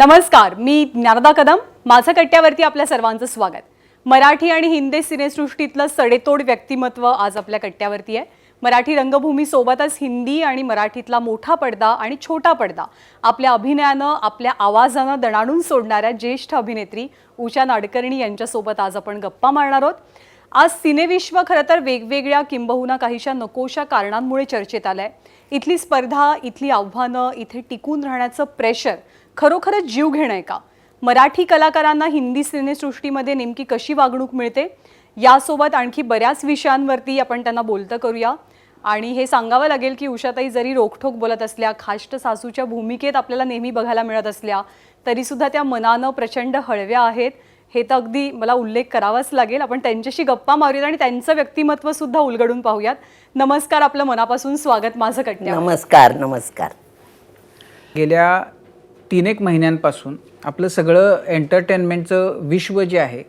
नमस्कार, मी ज्ञानदा कदम. माझ्या कट्ट्यावरती आपल्या सर्वांचं स्वागत. मराठी आणि हिंदी सिनेसृष्टीतलं सडेतोड व्यक्तिमत्व आज आपल्या कट्ट्यावरती आहे. मराठी रंगभूमी सोबतच हिंदी आणि मराठीतला मोठा पडदा आणि छोटा पडदा आपल्या अभिनयानं, आपल्या आवाजानं दणाणून सोडणाऱ्या ज्येष्ठ अभिनेत्री उषा नाडकर्णी यांच्यासोबत आज आपण गप्पा मारणार आहोत. आज सिनेविश्व खरं तर वेगवेगळ्या किंबहुना काहीशा नकोशा कारणांमुळे चर्चेत आलंय. इथली स्पर्धा, इथली आव्हानं, इथे टिकून राहण्याचं प्रेशर खरोखरच जीव घेणं आहे का? मराठी कलाकारांना हिंदी सिनेसृष्टीमध्ये नेमकी कशी वागणूक मिळते, यासोबत आणखी बऱ्याच विषयांवरती आपण त्यांना बोलतं करूया. आणि हे सांगावं लागेल की उषाताई जरी रोखठोक बोलत असल्या, खाष्ट सासूच्या भूमिकेत आपल्याला नेहमी बघायला मिळत असल्या, तरीसुद्धा त्या मनानं प्रचंड हळव्या आहेत. हे तर अगदी मला उल्लेख करावाच लागेल. आपण त्यांच्याशी गप्पा मारूयात आणि त्यांचं व्यक्तिमत्व सुद्धा उलगडून पाहूयात. नमस्कार, आपलं मनापासून स्वागत माझं कट्ट्यावर. नमस्कार. नमस्कार. गेल्या 3-1 महिन्यांपासून आपलं सगळं एंटरटेनमेंटचं विश्व जे आहे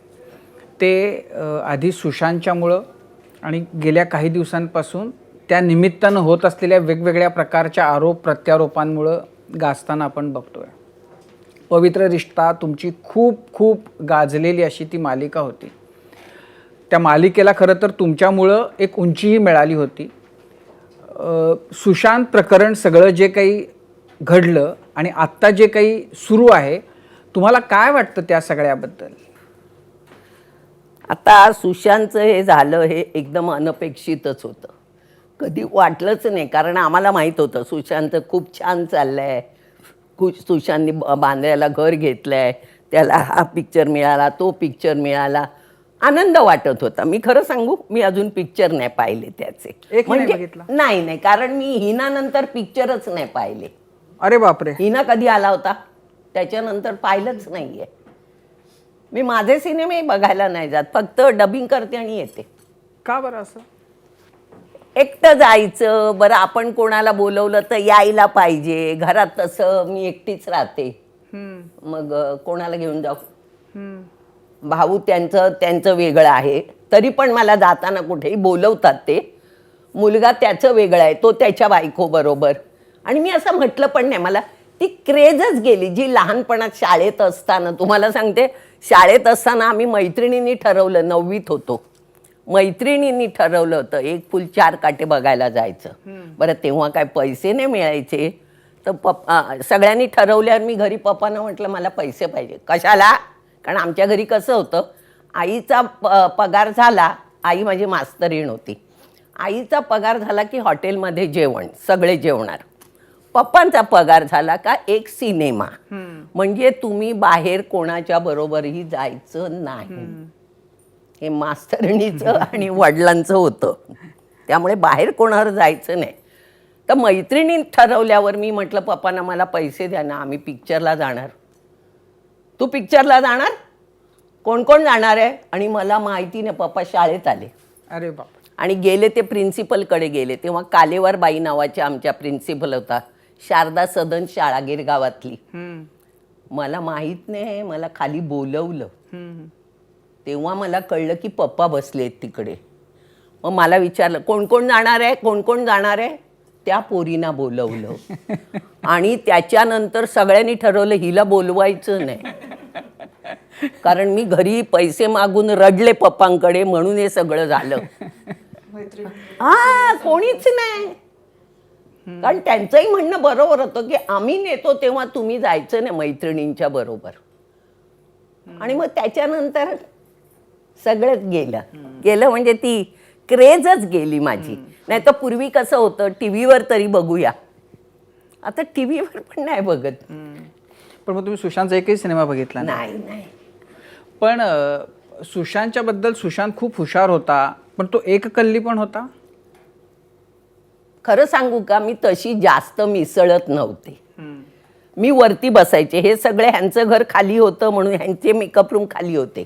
ते आधी सुशांतच्यामुळं आणि गेल्या काही दिवसांपासून त्या निमित्तानं होत असलेल्या वेगवेगळ्या प्रकारच्या आरोप प्रत्यारोपांमुळं गाजताना आपण बघतोय. पवित्र रिश्ता तुमची खूप खूप गाजलेली अशी ती मालिका होती. त्या मालिकेला खरं तर तुमच्यामुळं एक उंचीही मिळाली होती. सुशांत प्रकरण सगळं जे काही घडलं आणि आत्ता जे काही सुरू आहे, तुम्हाला काय वाटतं त्या सगळ्याबद्दल? आता सुशांतचं हे झालं हे एकदम अनपेक्षितच होतं. कधी वाटलंच नाही, कारण आम्हाला माहीत होतं सुशांत खूप छान चाललं आहे. सुशांतनी बांद्र्याला घर घेतलं आहे, त्याला हा पिक्चर मिळाला, तो पिक्चर मिळाला, आनंद वाटत होता. मी खरं सांगू, मी अजून पिक्चर नाही पाहिले त्याचे. म्हणजे नाही, कारण मी हिनानंतर पिक्चरच नाही पाहिले. अरे बापरे. हिना कधी आला होता त्याच्यानंतर पाहिलंच नाहीये. मी माझे सिनेमे बघायला नाही जात, फक्त डबिंग करते आणि येते. का बरं असं? एकटं जायचं, बरं आपण कोणाला बोलवलं तर यायला पाहिजे. घरात तसं मी एकटीच राहते, मग कोणाला घेऊन जाऊ? भाऊ त्यांचं वेगळं आहे, तरी पण मला जाताना कुठेही बोलवतात ते. मुलगा त्याचं वेगळं आहे, तो त्याच्या बायको बरोबर. आणि मी असं म्हटलं पण नाही, मला ती क्रेजच गेली जी लहानपणात शाळेत असताना. तुम्हाला सांगते, शाळेत असताना आम्ही मैत्रिणींनी ठरवलं, 9वीत होतो, मैत्रिणींनी ठरवलं होतं 1 फुल 4 काटे बघायला जायचं. बरं तेव्हा काय पैसे नाही मिळायचे, तर सगळ्यांनी ठरवल्यावर मी घरी पप्पांना म्हटलं मला पैसे पाहिजे. कशाला? कारण आमच्या घरी कसं होतं, आईचा पगार झाला, आई माझी मास्तरीण होती, आईचा पगार झाला की हॉटेलमध्ये जेवण, सगळे जेवणार. पप्पांचा पगार झाला का एक सिनेमा. म्हणजे तुम्ही बाहेर कोणाच्या बरोबरही जायचं नाही. हे मास्तरणीचं आणि वडिलांचं होतं, त्यामुळे बाहेर कोणावर जायचं नाही. तर मैत्रिणी ठरवल्यावर मी म्हटलं पप्पांना मला पैसे द्या ना, आम्ही पिक्चरला जाणार. तू पिक्चरला जाणार? कोण कोण जाणार आहे? आणि मला माहिती नाही, पप्पा शाळेत आले. अरे बाप. आणि गेले ते प्रिन्सिपलकडे गेले. तेव्हा कालेवारबाई नावाच्या आमच्या प्रिन्सिपल होता, शारदा सदन शाळागीर गावातली. मला माहीत नाही, मला खाली बोलवलं. तेव्हा मला कळलं की पप्पा बसलेत तिकडे. मग मला विचारलं कोण कोण जाणार आहे, कोण कोण जाणार आहे? त्या पोरीना बोलवलं. आणि त्याच्यानंतर सगळ्यांनी ठरवलं हिला बोलवायचं नाही, कारण मी घरी पैसे मागून रडले पप्पांकडे, म्हणून हे सगळं झालं. हा, कोणीच नाही. कारण त्यांचंही म्हणणं बरोबर होतं की आम्ही नेतो तेव्हा तुम्ही जायचं नाही मैत्रिणींच्या बरोबर. आणि मग त्याच्यानंतर सगळंच गेलं म्हणजे ती क्रेजच गेली माझी. नाही तर पूर्वी कसं होतं, टीव्हीवर तरी बघूया, आता टीव्हीवर पण नाही बघत. पण मग तुम्ही सुशांतचा एकही सिनेमा बघितला नाही? पण सुशांतच्या बद्दल, सुशांत खूप हुशार होता, पण तो एककल्ली पण होता. खरं सांगू का, मी तशी जास्त मिसळत नव्हते. मी वरती बसायचे. हे सगळे ह्यांचं घर खाली होतं म्हणून ह्यांचे मेकअप रूम खाली होते,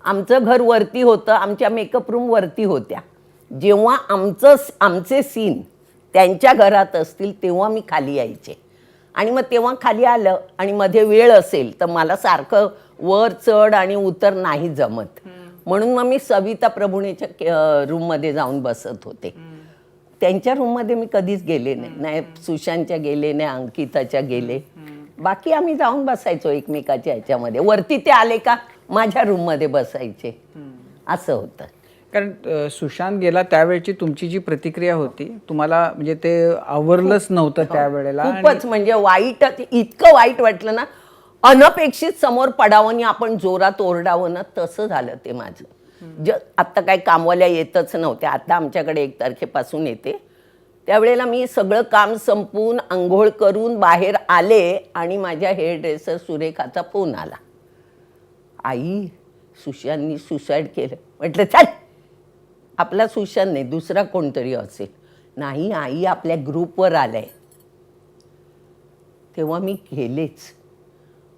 आमचं घर वरती होतं, आमच्या मेकअप रूम वरती होत्या. जेव्हा आमचे सीन त्यांच्या घरात असतील तेव्हा मी खाली यायचे. आणि मग तेव्हा खाली आलं आणि मध्ये वेळ असेल तर मला सारखं वर चढ आणि उतर नाही जमत, म्हणून मग मी सविता प्रभुणेच्या रूममध्ये जाऊन बसत होते. त्यांच्या रूममध्ये मी कधीच गेले नाही, नाही सुशांतच्या गेले, नाही अंकिताच्या गेले. बाकी आम्ही जाऊन बसायचो एकमेकाच्या ह्याच्यामध्ये. वरती ते आले का माझ्या रूममध्ये बसायचे, असं होतं. कारण सुशांत गेला त्यावेळची तुमची जी प्रतिक्रिया होती, तुम्हाला म्हणजे ते आवरलंच नव्हतं त्यावेळेला. खूपच म्हणजे वाईट, इतकं वाईट वाटलं ना, अनपेक्षित समोर पडावं आणि आपण जोरात ओरडावं ना, तसं झालं ते माझं. आत्ता काही कामवाल्या येतच नव्हत्या, आता आमच्याकडे 1 तारखेपासून येते. त्यावेळेला मी सगळं काम संपवून आंघोळ करून बाहेर आले आणि माझ्या हेअर ड्रेसर सुरेखाचा फोन आला, आई सुशांतनी सुसाईड केलं. म्हटलं चल, आपला सुशांत नाही दुसरा कोणतरी असेल. नाही आई, आपल्या ग्रुपवर आलाय. तेव्हा मी गेलेच.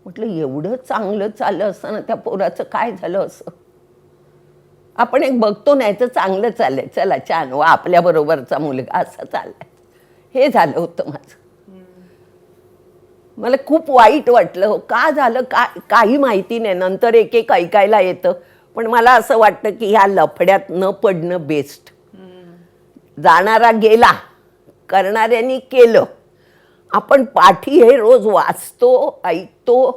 म्हटलं एवढं चांगलं चाललं असताना त्या पोराचं काय झालं असं. आपण एक बघतो नाही तर चांगलं चाललंय, चला छान, वा आपल्याबरोबरचा मुलगा असा चाललाय. हे झालं होतं माझं. मला खूप वाईट वाटलं. हो, का झालं काही माहिती नाही. नंतर एक एक ऐकायला येतं. पण मला असं वाटतं की ह्या लफड्यात न पडणं बेस्ट. जाणारा गेला, करणाऱ्यांनी केलं. आपण पाठी हे रोज वाचतो, ऐकतो,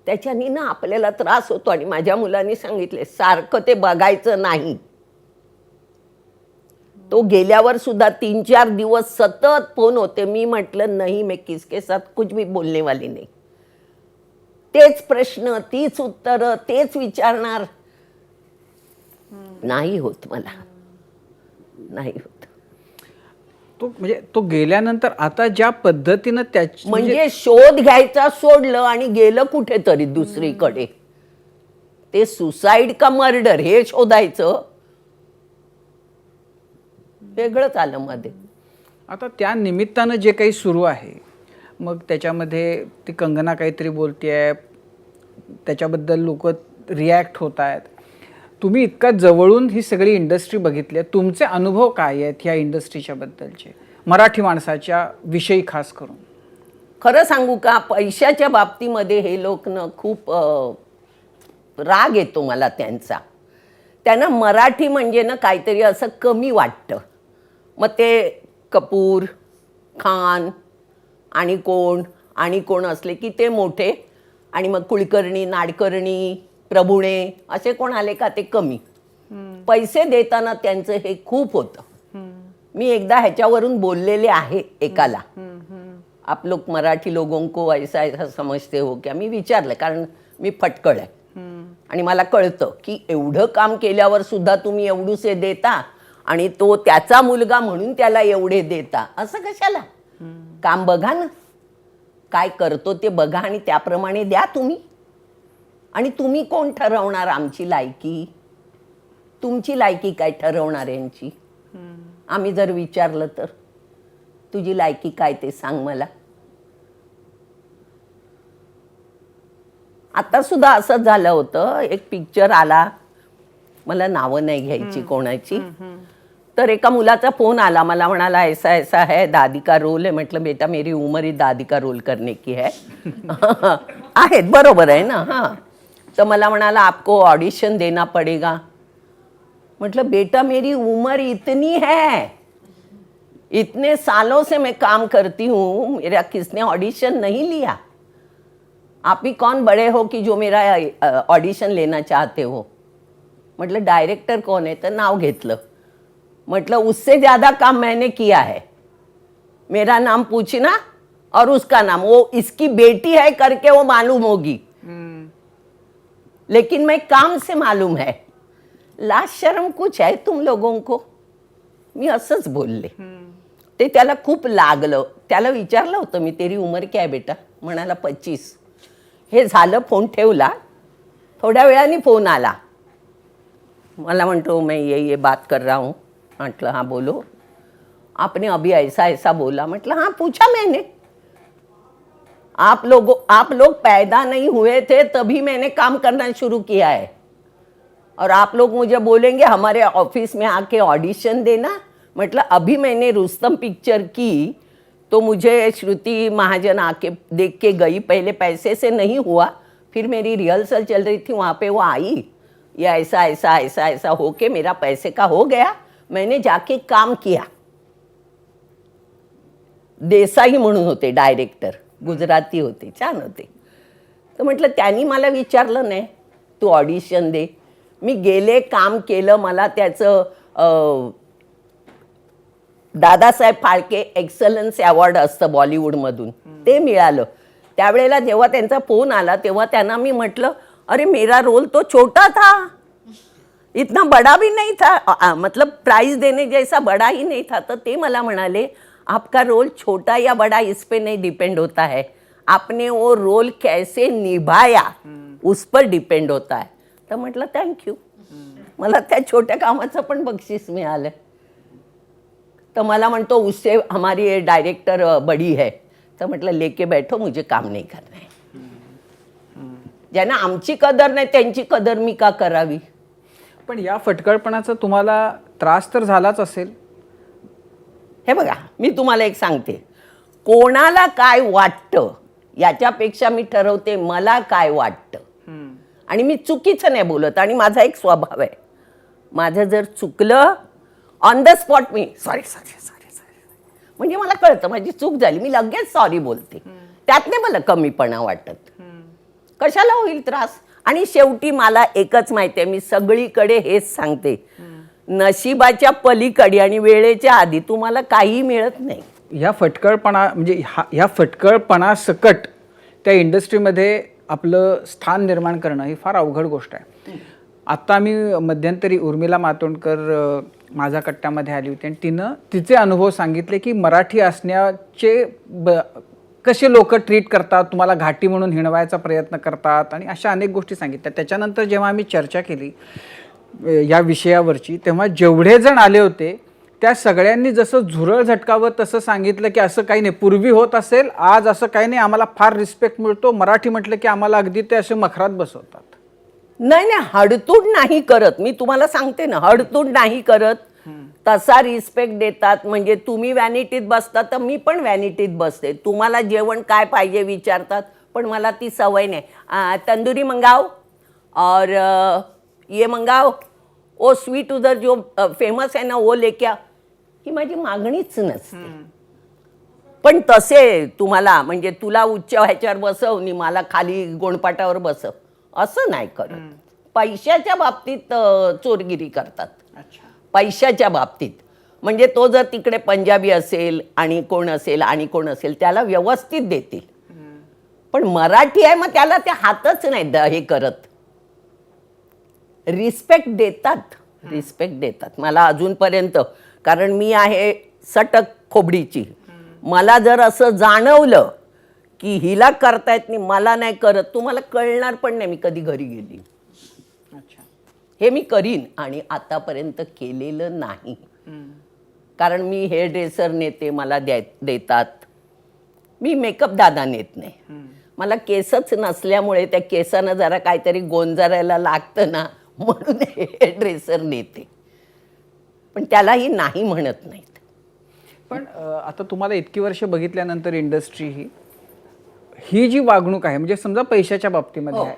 त्याच्यानी ना आपल्याला त्रास होतो. आणि माझ्या मुलांनी सांगितले सारखं ते बघायचं नाही. तो गेल्यावर सुद्धा 3-4 दिवस सतत फोन होते. मी म्हटलं नाही, मैं किसके साथ कुछ भी बोलने वाली नाही. तेच प्रश्न, तीच उत्तरं, तेच विचारणार. नाही होत मला, नाही होत. तो म्हणजे तो गेल्यानंतर आता ज्या पद्धतीनं त्याची म्हणजे शोध घ्यायचा सोडलं आणि गेलं कुठेतरी दुसरीकडे. ते सुसाईड का मर्डर हे शोधायचं, वेगळंच आलं मध्ये. आता त्या निमित्तानं जे काही सुरू आहे, मग त्याच्यामध्ये ती कंगना काहीतरी बोलतेय, त्याच्याबद्दल लोक रिॲक्ट होत आहेत. तुम्ही इतका जवळून ही सगळी इंडस्ट्री बघितली आहे, तुमचे अनुभव काय आहेत ह्या इंडस्ट्रीच्या बद्दलचे, मराठी माणसाच्या विषयी खास करून? खरं सांगू का, पैशाच्या बाबतीमध्ये हे लोक न खूप राग येतो मला त्यांचा. त्यांना मराठी म्हणजे ना काहीतरी असं कमी वाटतं. मग ते कपूर, खान आणि कोण असले की ते मोठे, आणि मग कुलकर्णी, नाडकर्णी, प्रभुणे असे कोण आले का ते कमी. पैसे देताना त्यांचं हे खूप होतं. मी एकदा ह्याच्यावरून बोललेले आहे एकाला, आप लोग मराठी लोगों को ऐसा ऐसा समजते हो क्या. मी विचारलं, कारण मी फटकळ आहे आणि मला कळतं की एवढं काम केल्यावर सुद्धा तुम्ही एवढूसे देता आणि तो त्याचा मुलगा म्हणून त्याला एवढे देता, असं कशाला. काम बघा ना, काय करतो ते बघा आणि त्याप्रमाणे द्या तुम्ही. आणि तुम्ही कोण ठरवणार आमची लायकी? तुमची लायकी काय ठरवणार यांची? आम्ही जर विचारलं तर तुझी लायकी काय ते सांग मला. आता सुद्धा असंच झालं होतं. एक पिक्चर आला, मला नावं नाही घ्यायची कोणाची, तर एका मुलाचा फोन आला, मला म्हणाला ऐसा ऐसा है, दादी का रोल है. म्हटलं बेटा मेरी उम्र ही दादी का रोल करने की है. आहेत, बरोबर आहे ना. हां, तर मला म्हणाला आपको ऑडिशन देना पड़ेगा. मतलब बेटा मेरी उम्र इतनी है, इतने सालों से मैं काम करती हूँ, मेरा किसने ऑडिशन नहीं लिया. आप ही कौन बड़े हो कि जो मेरा ऑडिशन लेना चाहते हो. मतलब डायरेक्टर कौन है, तर नाव घेतलं. मतलब उससे ज़्यादा काम मैंने किया है. मेरा नाम पूछना और उसका नाम, वो इसकी बेटी है करके वो मालूम होगी, लेकिन मैं काम से मालूम है. लाज शर्म कुछ है तुम लोगों को. मी असंच बोलले. ते त्याला खूप लागलं. त्याला विचारलं होतं मी, तेरी उम्र क्या है बेटा. म्हणाला 25. हे झालं, फोन ठेवला. थोड्या वेळाने फोन आला. मला म्हणतो मैं ये बात कर रहा हूँ. म्हटलं हाँ बोलो. आपने अभी ऐसा ऐसा बोला. म्हटलं हाँ पूछा मैंने. आप लोग पैदा नहीं हुए थे तभी मैंने काम करना शुरू किया है, और आप लोग मुझे बोलेंगे हमारे ऑफिस में आके ऑडिशन देना. मतलब अभी मैंने रुस्तम पिक्चर की तो मुझे श्रुति महाजन आके देख के गई. पहले पैसे से नहीं हुआ, फिर मेरी रिहर्सल चल रही थी, वहाँ पे वो आई, ये ऐसा ऐसा ऐसा ऐसा हो के मेरा पैसे का हो गया. मैंने जाके काम किया. देसाई म्हणून होते डायरेक्टर, गुजराती होते, छान होते. तर म्हटलं त्यांनी मला विचारलं नाही तू ऑडिशन दे. मी गेले, काम केलं. मला त्याचं दादासाहेब फाळके एक्सलन्स अवॉर्ड असतं बॉलिवूडमधून, ते मिळालं. त्यावेळेला जेव्हा त्यांचा फोन आला तेव्हा त्यांना मी म्हटलं, अरे मेरा रोल तो छोटा था, इतना बड़ा भी नहीं था, मतलब प्राइज देने जैसा बड़ा ही नहीं था. तर ते मला म्हणाले, आपका रोल छोटा या बड़ा इस पे नहीं डिपेंड होता है, आपने वो रोल कैसे निभाया उस पर डिपेंड होता है. तर म्हटलं थँक्यू. मला त्या छोट्या कामाचं पण बक्षीस मिळालं. तर मला म्हणतो, उससे हमारी डायरेक्टर बड़ी है. तर म्हटलं, लेके बैठो, मुझे काम नहीं करना है. ज्यांना आमची कदर नाही त्यांची कदर मी का करावी. पण या फटकळपणाचा तुम्हाला त्रास तर झालाच असेल. हे बघा, मी तुम्हाला एक सांगते, कोणाला काय वाटतं याच्यापेक्षा मी ठरवते मला काय वाटतं. आणि मी चुकीचं नाही बोलत. आणि माझा एक स्वभाव आहे, माझं जर चुकलं on the spot me sorry sorry sorry sorry, म्हणजे मला कळतं माझी चूक झाली, मी लगेच सॉरी बोलते. त्यात नाही मला कमीपणा वाटत. कशाला होईल त्रास. आणि शेवटी मला एकच माहिती आहे, मी सगळीकडे हेच सांगते, नशिबाच्या पलीकडे आणि वेळेच्या आधी तुम्हाला काही मिळत नाही. ह्या फटकळपणा म्हणजे ह्या फटकळपणा सकट त्या इंडस्ट्रीमध्ये आपलं स्थान निर्माण करणं ही फार अवघड गोष्ट आहे. आत्ता मी मध्यंतरी उर्मिला मातोंडकर माझा कट्ट्यामध्ये आली होती आणि तिनं तिचे अनुभव सांगितले की मराठी असण्याचे कसे लोक ट्रीट करतात, तुम्हाला घाटी म्हणून हिणवायचा प्रयत्न करतात आणि अशा अनेक गोष्टी सांगितल्या. त्याच्यानंतर जेव्हा आम्ही चर्चा केली या विषयावरची, तेव्हा जेवढे जण आले होते त्या सगळ्यांनी जसं झुरळ झटकावं तसं सांगितलं की असं काही नाही, पूर्वी होत असेल, आज असं काही नाही, आम्हाला फार रिस्पेक्ट मिळतो. मराठी म्हटलं की आम्हाला अगदी ते असे मखरात बसवतात. नाही नाही, हडतूड नाही करत. मी तुम्हाला सांगते ना, हडतूड नाही करत. तसा रिस्पेक्ट देतात. म्हणजे तुम्ही व्हॅनिटीत बसता तर मी पण व्हॅनिटीत बसते. तुम्हाला जेवण काय पाहिजे विचारतात, पण मला ती सवय नाही. तंदुरी मंगाओ और ये मंगाओ, ओ स्वीट उधर जो फेमस आहे ना वो लेके आ, ही माझी मागणीच नसते. पण तसे तुम्हाला म्हणजे तुला उच्च ह्याच्यावर बसव आणि मला खाली गोणपाटावर बसव असं नाही करत. पैशाच्या बाबतीत चोरगिरी करतात. पैशाच्या बाबतीत म्हणजे तो जर तिकडे पंजाबी असेल आणि कोण असेल त्याला व्यवस्थित देतील. पण मराठी आहे मग त्याला ते हातच नाही हे करत. रिस्पेक्ट देतात मला अजूनपर्यंत. कारण मी आहे सटक खोबडीची. मला जर असं जाणवलं की हिला करतायत नाही मला नाही करत, तुम्हाला कळणार पण नाही मी कधी घरी गेली. हे मी करीन आणि आतापर्यंत केलेलं नाही. कारण मी हेअर ड्रेसर नेते, मला देतात. मी मेकअप दादा नेत नाही. मला केसच नसल्यामुळे त्या केसांना जरा काहीतरी गोंजारायला लागतं ना, म्हणून हेअर ड्रेसर नेते. पण त्यालाही नाही म्हणत नाहीत. पण आता तुम्हाला इतकी वर्ष बघितल्यानंतर इंडस्ट्री ही जी वागणूक आहे, म्हणजे समजा पैशाच्या बाबतीमध्ये आहे,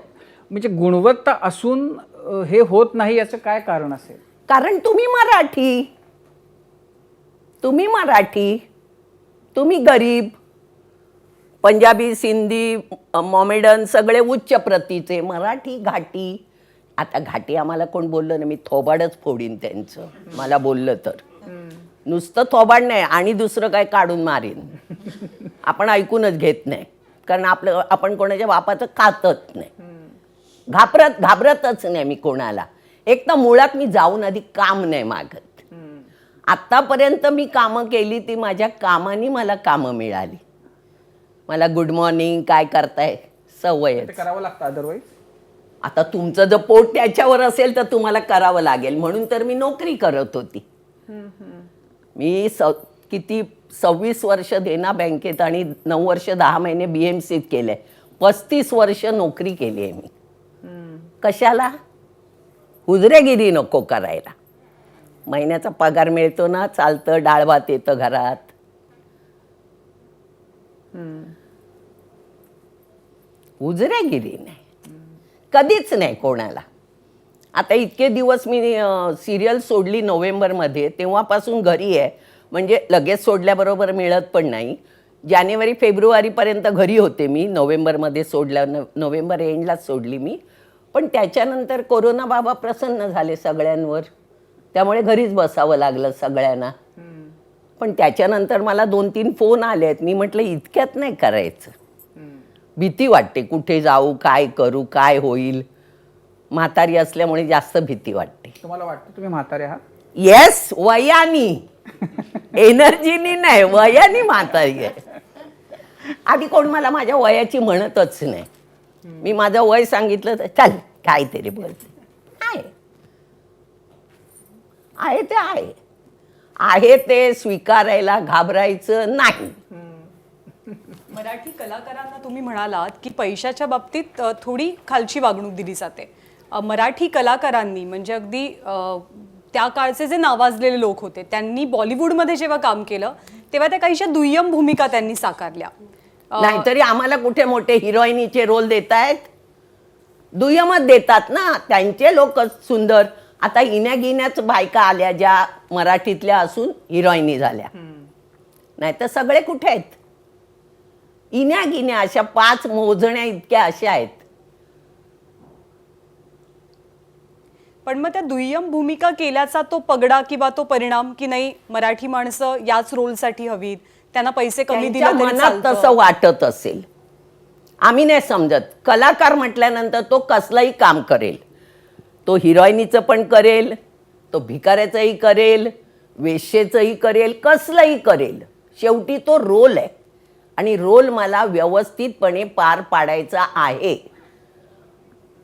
म्हणजे गुणवत्ता असून हे होत नाही याचं काय कारण असेल? कारण तुम्ही मराठी, तुम्ही गरीब. पंजाबी, सिंधी, मॉमेडन सगळे उच्च प्रतीचे. मराठी घाटी. आता घाटी आम्हाला कोण बोललं ना, मी थोबाडच फोडीन त्यांचं, मला बोललं तर. नुसतं थोबाड नाही आणि दुसरं काय काढून मारीन. आपण ऐकूनच घेत नाही, कारण आपण कोणाच्या बापाचं खातच नाही. घाबरतच नाही मी कोणाला. एक तर मुळात मी जाऊन आधी काम नाही मागत. आत्तापर्यंत मी कामं केली ती माझ्या कामाने मला कामं मिळाली. मला गुड मॉर्निंग काय करताय सवय करावं लागतं, अदरवाईज आता तुमचं जर पोट त्याच्यावर असेल तर तुम्हाला करावं लागेल. म्हणून तर मी नोकरी करत होती. मी किती 26 वर्ष देना बँकेत आणि 9 वर्ष 10 महिने BMCत केलंय. 35 वर्ष नोकरी केली आहे मी. कशाला? हुजरेगिरी नको करायला. महिन्याचा पगार मिळतो ना, चालतं, डाळ भात येतं घरात. हुजरेगिरी नाही, कधीच नाही कोणाला. आता इतके दिवस मी सिरियल सोडली नोव्हेंबरमध्ये, तेव्हापासून घरी आहे. म्हणजे लगेच सोडल्याबरोबर मिळत पण नाही. जानेवारी फेब्रुवारीपर्यंत घरी होते मी. नोव्हेंबरमध्ये नोव्हेंबर एंडलाच सोडली मी. पण त्याच्यानंतर कोरोना बाबा प्रसन्न झाले सगळ्यांवर, त्यामुळे घरीच बसावं लागलं सगळ्यांना. पण त्याच्यानंतर मला 2-3 फोन आले आहेत. मी म्हटलं इतक्यात नाही करायचं, भीती वाटते, कुठे जाऊ, काय करू, काय होईल. म्हातारी असल्यामुळे जास्त भीती वाटते. तुम्हाला वाटतं तुम्ही म्हातारे आहात? येस, वयानी, एनर्जीनी नाही, वयानी म्हातारी आहे. आधी कोण मला माझ्या वयाची म्हणतच नाही. मी माझं वय सांगितलं तर चल काहीतरी बोलते. आहे ते आहे, आहे ते स्वीकारायला घाबरायचं नाही. मराठी कलाकारांना तुम्ही म्हणालात की पैशाच्या बाबतीत थोडी खालची वागणूक दिली जाते. मराठी कलाकारांनी म्हणजे अगदी त्या काळचे जे नावाजलेले लोक होते त्यांनी बॉलिवूडमध्ये जेव्हा काम केलं तेव्हा त्या काहीशा दुय्यम भूमिका त्यांनी साकारल्या. नाहीतरी आम्हाला कुठे मोठे हिरोईनीचे रोल देत आहेत, दुय्यमच देतात ना. त्यांचे लोक सुंदर. आता इन्यागिन्याच बायका आल्या ज्या मराठीतल्या असून हिरोईनी झाल्या, नाही तर सगळे कुठे आहेत. इन्यागिन्या अशा 5 मोजण्या इतक्या अशा आहेत. पण मग त्या दुय्यम भूमिका केल्याचा तो पगडा किंवा तो परिणाम की नाही मराठी माणसं याच रोलसाठी हवीत, त्यांना पैसे कमी दिले त्यांच्या तरी मनात चालतं. तसं वाटत असेल. आम्ही नाही समजत. कलाकार म्हटल्यानंतर तो कसलंही काम करेल. तो हिरोईनीचं पण करेल, तो भिकाऱ्याचंही करेल, वेश्येचंही करेल, कसलंही करेल. शेवटी तो रोल आहे आणि रोल मला व्यवस्थितपणे पार पाडायचा आहे.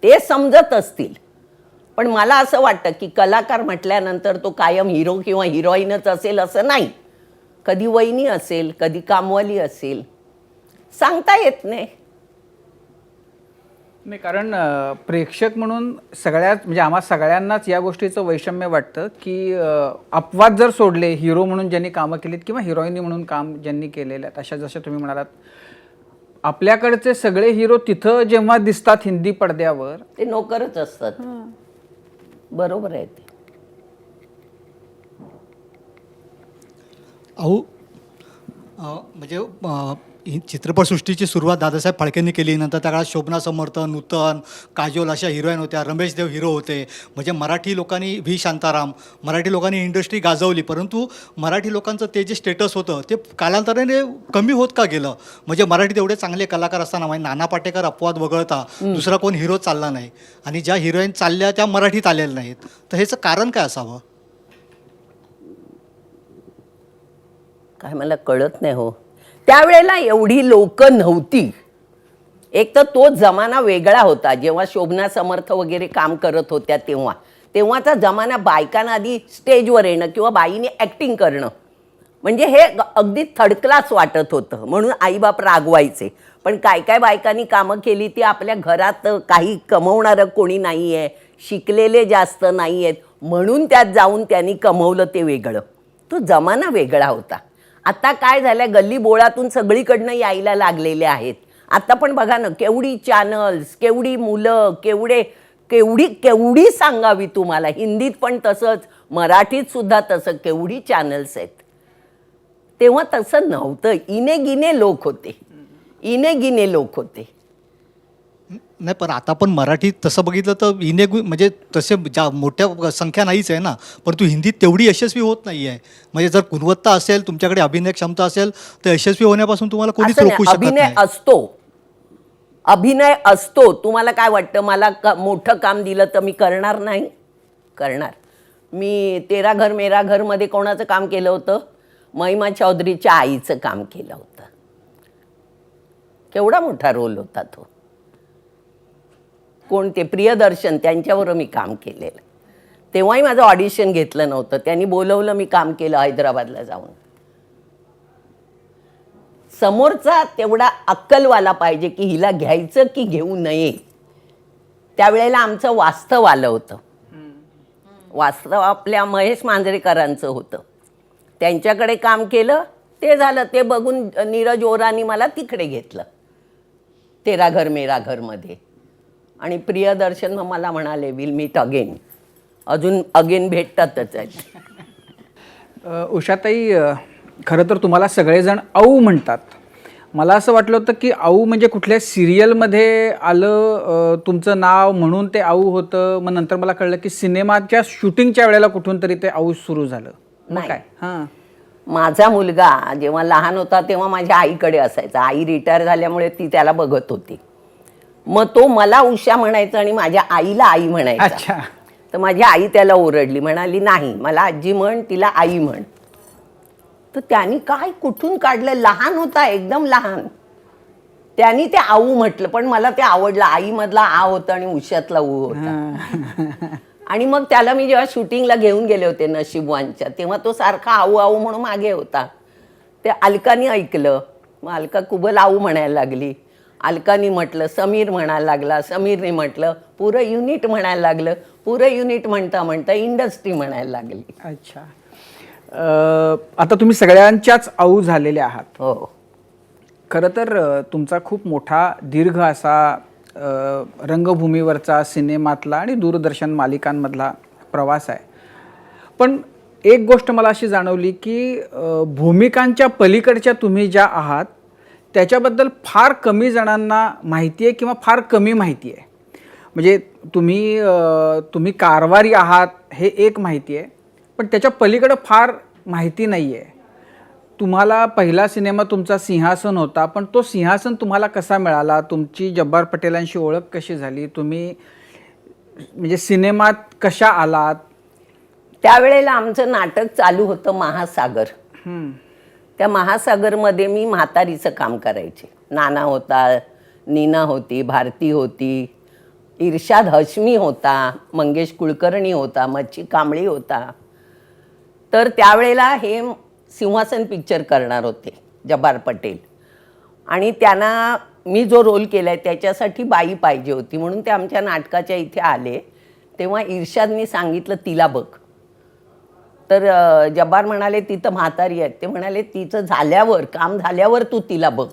ते समजत असतील. पण मला असं वाटतं की कलाकार म्हटल्यानंतर तो कायम हिरो किंवा हिरोईनच असेल असं नाही. कधी वहिनी असेल, कधी कामवाली असेल, सांगता येत नाही. नाही, कारण प्रेक्षक म्हणून सगळ्यात म्हणजे आम्हा सगळ्यांनाच या गोष्टीचं वैषम्य वाटतं की अपवाद जर सोडले, हिरो म्हणून ज्यांनी कामं केलीत किंवा हिरोईनी म्हणून काम ज्यांनी केलेलं आहेत, अशा जशा तुम्ही म्हणालात, आपल्याकडचे सगळे हिरो तिथं जेव्हा दिसतात हिंदी पडद्यावर ते नोकरच असतात. बरोबर आहे ते. म्हणजे ही चित्रपटसृष्टीची सुरुवात दादासाहेब फाळकेंनी केली. नंतर त्या काळात शोभना समर्थ, नूतन, काजोल अशा हिरोईन होत्या. रमेश देव हिरो होते. म्हणजे मराठी लोकांनी व्ही शांताराम, मराठी लोकांनी इंडस्ट्री गाजवली. परंतु मराठी लोकांचं ते जे स्टेटस होतं ते कालांतराने कमी होत का गेलं? म्हणजे मराठीत एवढे चांगले कलाकार असताना म्हणजे नाना पाटेकर अपवाद वगळता दुसरा कोण हिरो चालला नाही आणि ज्या हिरोईन चालल्या त्या मराठीत आलेल्या नाहीत. तर ह्याचं कारण काय असावं? काय मला कळत नाही हो. त्यावेळेला एवढी लोक नव्हती. एक तर तो जमाना वेगळा होता. जेव्हा शोभना समर्थ वगैरे काम करत होत्या तेव्हाचा जमाना बायकांना आधी स्टेजवर येणं किंवा बाईने ॲक्टिंग करणं म्हणजे हे अगदी थर्ड क्लास वाटत होतं. म्हणून आईबाप रागवायचे. पण काय काय बायकांनी कामं केली ती आपल्या घरात काही कमवणारं कोणी नाही आहे, शिकलेले जास्त नाही आहेत, म्हणून त्यात जाऊन त्यांनी कमवलं ते वेगळं. तो जमाना वेगळा होता. आता काय झालं, गल्ली बोळातून सगळीकडनं यायला लागलेले आहेत. आता पण बघा ना, केवढी चॅनल्स, केवढी मुलं, केवढी सांगावी तुम्हाला. हिंदीत पण तसंच, मराठीत सुद्धा तसं केवढी चॅनल्स आहेत. तेव्हा तसं नव्हतं. इनेगिने लोक होते, इनेगिने लोक होते. नाही, पण आता पण मराठीत तसं बघितलं तर म्हणजे तसे मोठ्या संख्या नाहीच आहे ना. परंतु हिंदीत तेवढी यशस्वी होत नाही आहे. म्हणजे जर गुणवत्ता असेल, तुमच्याकडे अभिनय क्षमता असेल तर यशस्वी होण्यापासून तुम्हाला कोणीच असं रोखू नाही, शकत नाही. अभिनय असतो. तुम्हाला काय वाटतं मला मोठं काम दिलं तर मी करणार नाही? करणार. मी तेरा घर मेरा घरमध्ये कोणाचं काम केलं होतं? महिमा चौधरीच्या आईचं काम केलं होतं. केवढा मोठा रोल होता तो. कोणते प्रियदर्शन, त्यांच्यावर मी काम केलेलं. तेव्हाही माझं ऑडिशन घेतलं नव्हतं. त्यांनी बोलवलं, मी काम केलं हैदराबादला जाऊन. समोरचा तेवढा अक्कलवाला पाहिजे की हिला घ्यायचं की घेऊ नये. त्यावेळेला आमचं वास्तव आलं होतं. वास्तव आपल्या महेश मांजरेकरांचं होतं. त्यांच्याकडे काम केलं, ते झालं. ते बघून नीरज ओरांनी मला तिकडे घेतलं, तेरा घर मेरा घरमध्ये. आणि प्रियदर्शन मग मला म्हणाले विल मीट अगेन. अजून अगेन भेटतातच आहेत. उषाताई, खरं तर तुम्हाला सगळेजण औ म्हणतात. मला असं वाटलं होतं की आऊ म्हणजे कुठल्या सिरियलमध्ये आलं तुमचं नाव म्हणून ते आऊ होतं. मग नंतर मला कळलं की सिनेमाच्या शूटिंगच्या वेळेला कुठून तरी ते आऊ सुरू झालं. मग नाही. काय हां माझा मुलगा जेव्हा लहान होता तेव्हा माझ्या आईकडे असायचा. आई रिटायर झाल्यामुळे ती त्याला बघत होती. मग तो मला उषा म्हणायचा आणि माझ्या आईला आई म्हणायचा. अच्छा. तर माझी आई त्याला ओरडली, म्हणाली नाही मला आजी म्हण, तिला आई म्हण. तर त्यांनी काय कुठून काढलं, लहान होता एकदम लहान, त्यांनी ते आऊ म्हटलं. पण मला ते आवडलं. आईमधला आ होता आणि उशातला ऊ होता. आणि मग त्याला मी जेव्हा शूटिंगला घेऊन गेले होते नशीबवानच्या, तेव्हा तो सारखा आऊ आऊ म्हणून मागे होता. ते अलकानी ऐकलं. मग अलका कुबल आऊ म्हणायला लागली. अलकानी म्हटलं, समीर म्हणायला लागला. समीरने म्हटलं, पुरं युनिट म्हणायला लागलं. पुरं युनिट म्हणता म्हणता इंडस्ट्री म्हणायला लागली. अच्छा. आता तुम्ही सगळ्यांच्याच आऊ झालेले आहात. हो. खरं तर तुमचा खूप मोठा दीर्घ असा रंगभूमीवरचा, सिनेमातला आणि दूरदर्शन मालिकांमधला प्रवास आहे. पण एक गोष्ट मला अशी जाणवली की भूमिकांच्या पलीकडच्या तुम्ही ज्या आहात त्याच्याबद्दल फार कमी जणांना माहिती आहे किंवा फार कमी माहिती आहे. म्हणजे तुम्ही कारवारी आहात हे एक माहिती आहे, पण त्याच्या पलीकडं फार माहिती नाही आहे. तुम्हाला पहिला सिनेमा तुमचा सिंहासन होता, पण तो सिंहासन तुम्हाला कसा मिळाला, तुमची जब्बार पटेलांशी ओळख कशी झाली, तुम्ही म्हणजे सिनेमात कशा आलात? त्यावेळेला आमचं नाटक चालू होतं महासागर. त्या महासागरमध्ये मी म्हातारीचं काम करायचे. नाना होता, नीना होती, भारती होती, इर्शाद हशमी होता, मंगेश कुलकर्णी होता, मच्छी कांबळी होता. तर त्यावेळेला हे सिंहासन पिक्चर करणार होते जब्बार पटेल. आणि त्यांना मी जो रोल केला आहे त्याच्यासाठी बाई पाहिजे होती, म्हणून ते आमच्या नाटकाच्या इथे आले. तेव्हा इर्शादनी सांगितलं तिला बघ. तर जब्बार म्हणाले तिथं म्हातारी आहेत. ते म्हणाले तिचं झाल्यावर, काम झाल्यावर तू तिला बघ.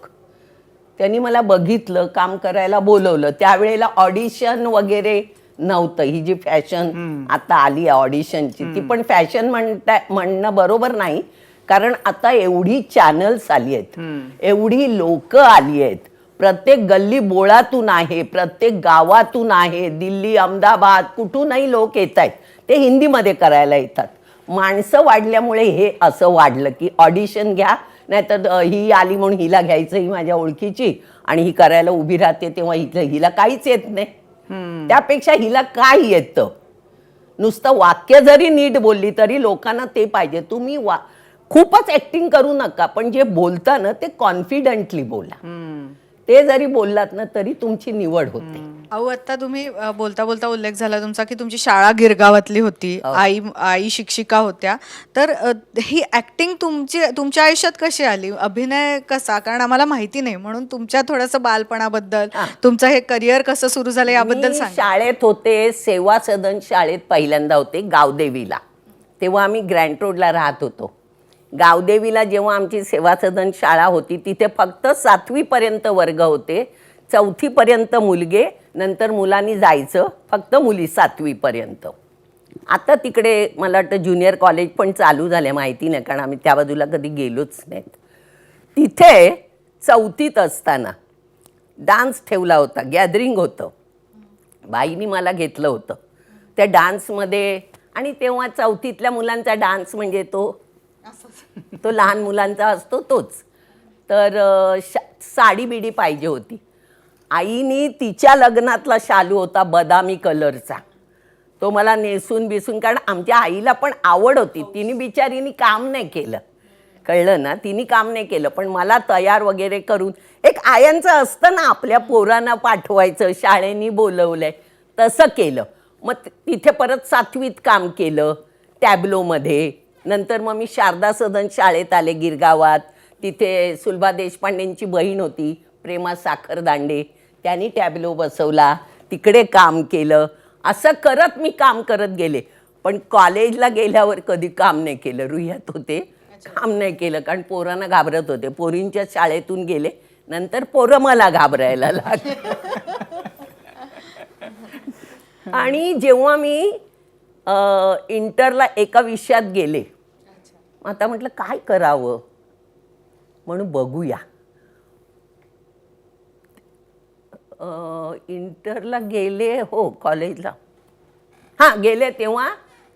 त्यांनी मला बघितलं, काम करायला बोलवलं. त्यावेळेला ऑडिशन वगैरे नव्हतं. ही जी फॅशन आता आली आहे ऑडिशनची, ती पण फॅशन म्हणणं बरोबर नाही. कारण आता एवढी चॅनल्स आली आहेत, एवढी लोक आली आहेत, प्रत्येक गल्ली बोळातून आहे, प्रत्येक गावातून आहे, दिल्ली, अहमदाबाद कुठूनही लोक येत आहेत. ते हिंदीमध्ये करायला येतात. माणसं वाढल्यामुळे हे असं वाढलं की ऑडिशन घ्या, नाहीतर ही आली म्हणून हिला घ्यायचं, ही माझ्या ओळखीची आणि ही करायला उभी राहते, तेव्हा हिला काहीच येत नाही. त्यापेक्षा हिला काय येतं, नुसतं वाक्य जरी नीट बोलली तरी लोकांना ते पाहिजे. तुम्ही खूपच ऍक्टिंग करू नका, पण जे बोलता ना ते कॉन्फिडंटली बोला. ते जरी बोललात ना तरी तुमची निवड होते. अहो, आता तुम्ही बोलता बोलता उल्लेख झाला तुमचा की तुमची शाळा गिरगावातली होती, आई शिक्षिका होत्या. तर ही ऍक्टिंग तुमच्या आयुष्यात कशी आली, अभिनय कसा? कारण आम्हाला माहिती नाही, म्हणून तुमच्या थोडंसं बालपणाबद्दल, तुमचं हे करिअर कसं सुरू झालं याबद्दल मी सांगा. शाळेत होते, सेवा सदन शाळेत पहिल्यांदा होते गावदेवीला. तेव्हा आम्ही ग्रँट रोडला राहत होतो. गावदेवीला जेव्हा आमची सेवा सदन शाळा होती तिथे फक्त 7वी पर्यंत वर्ग होते, 4थी पर्यंत मुलगे, नंतर मुलांनी जायचं, फक्त मुली 7वी पर्यंत. आता तिकडे मला वाटतं ज्युनियर कॉलेज पण चालू झाले, माहिती नाही कारण आम्ही त्या बाजूला कधी गेलोच नाहीत. तिथे 4थीत असताना डान्स ठेवला होता, गॅदरिंग होतं, बाईनी मला घेतलं होतं त्या डान्समध्ये. आणि तेव्हा 4थीतल्या मुलांचा डान्स म्हणजे तो लहान मुलांचा असतो तोच. तर साडी बिडी पाहिजे होती. आईनी तिच्या लग्नातला शालू होता बदामी कलरचा, तो मला नेसून बिसून, कारण आमच्या आईला पण आवड होती. तिने बिचारीनी काम नाही केलं, कळलं ना, तिने काम नाही केलं, पण मला तयार वगैरे करून, एक आयांचं असतं ना आपल्या पोरांना पाठवायचं, शाळेनी बोलवलंय तसं केलं. मग तिथे परत 7वीत काम केलं टॅब्लोमध्ये. नंतर मग मी शारदा सदन शाळेत आले गिरगावात. तिथे सुलभा देशपांडेंची बहीण होती प्रेमा साखरदांडे, त्यांनी टॅब्लो बसवला, तिकडे काम केलं. असं करत मी काम करत गेले. पण कॉलेजला गेल्यावर कधी काम नाही केलं. रुह्यात होते, काम नाही केलं, कारण पोरांना घाबरत होते. पोरींच्या शाळेतून गेले, नंतर पोरं मला घाबरायला लागले. आणि जेव्हा मी इंटरला एका विषयात गेले, आता म्हटलं काय करावं म्हणून बघूया. इंटरला गेले हो कॉलेजला हां गेले तेव्हा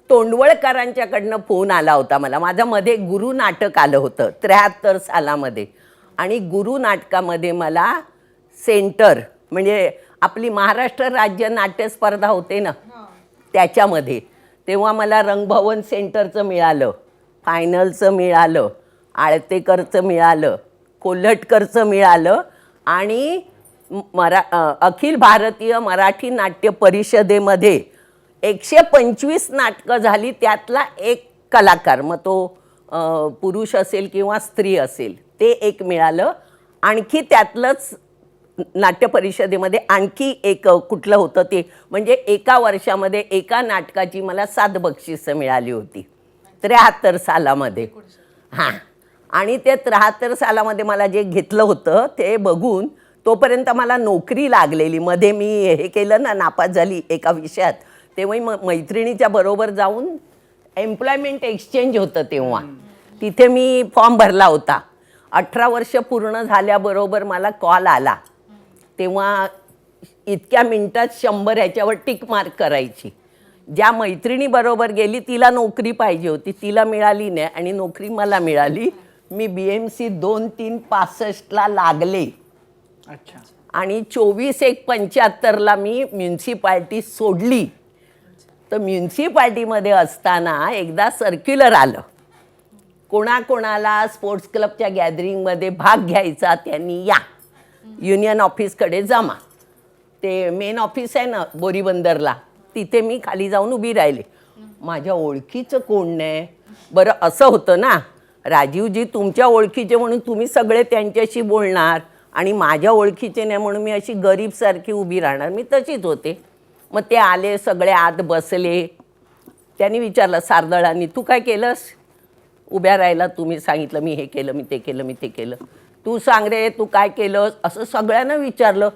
तोंडवळकरांच्याकडनं फोन आला होता मला. माझं मध्ये गुरु नाटक आलं होतं 73 सालामध्ये आणि गुरु नाटकामध्ये मला सेंटर म्हणजे आपली महाराष्ट्र राज्य नाट्य स्पर्धा होते ना त्याच्यामध्ये तेव्हा मला रंगभवन सेंटरचं मिळालं, फायनलचं मिळालं, आळतेकरचं मिळालं, कोल्हटकरचं मिळालं आणि अखिल भारतीय मराठी नाट्य परिषदेमध्ये 125 नाटकं झाली. त्यातला एक कलाकार मग तो पुरुष असेल किंवा स्त्री असेल ते एक मिळालं. आणखी त्यातलंच नाट्य परिषदेमध्ये आणखी एक कुठलं होतं ते म्हणजे एका वर्षामध्ये एका नाटकाची मला 7 बक्षिसं मिळाली होती 73 सालामध्ये. हां आणि ते 73 सालामध्ये मला जे घेतलं होतं ते बघून तोपर्यंत मला नोकरी लागलेली. मध्ये मी हे केलं ना नापास झाली एका विषयात तेव्हा मैत्रिणीच्या बरोबर जाऊन एम्प्लॉयमेंट एक्सचेंज होतं तेव्हा तिथे मी फॉर्म भरला होता. 18 वर्ष पूर्ण झाल्याबरोबर मला कॉल आला. तेव्हा इतक्या मिनिटात 100 ह्याच्यावर टिक मार्क करायची. ज्या मैत्रिणीबरोबर गेली तिला नोकरी पाहिजे होती, तिला मिळाली नाही आणि नोकरी मला मिळाली. मी BMC 2365ला लागले अच्छा. आणि 24/1/75ला मी म्युन्सिपाल्टी सोडली. तर म्युन्सिपाल्टीमध्ये असताना एकदा सर्क्युलर आलं कोणाकोणाला स्पोर्ट्स क्लबच्या गॅदरिंगमध्ये भाग घ्यायचा त्यांनी या युनियन ऑफिसकडे जमा. ते मेन ऑफिस आहे ना बोरीबंदरला तिथे मी खाली जाऊन उभी राहिले. माझ्या ओळखीचं कोण नाही. बरं असं होतं ना राजीवजी तुमच्या ओळखीचे म्हणून तुम्ही सगळे त्यांच्याशी बोलणार आणि माझ्या ओळखीचे नाही म्हणून मी अशी गरीबसारखी उभी राहणार. मी तशीच होते. मग ते आले सगळे आत बसले. त्यांनी विचारलं सारदळांनी तू काय केलंस उभ्या राहायला. तुम्ही सांगितलं मी हे केलं मी ते केलं मी ते केलं. तू सांग रे तू काय केलं असं सगळ्यांना विचारलं.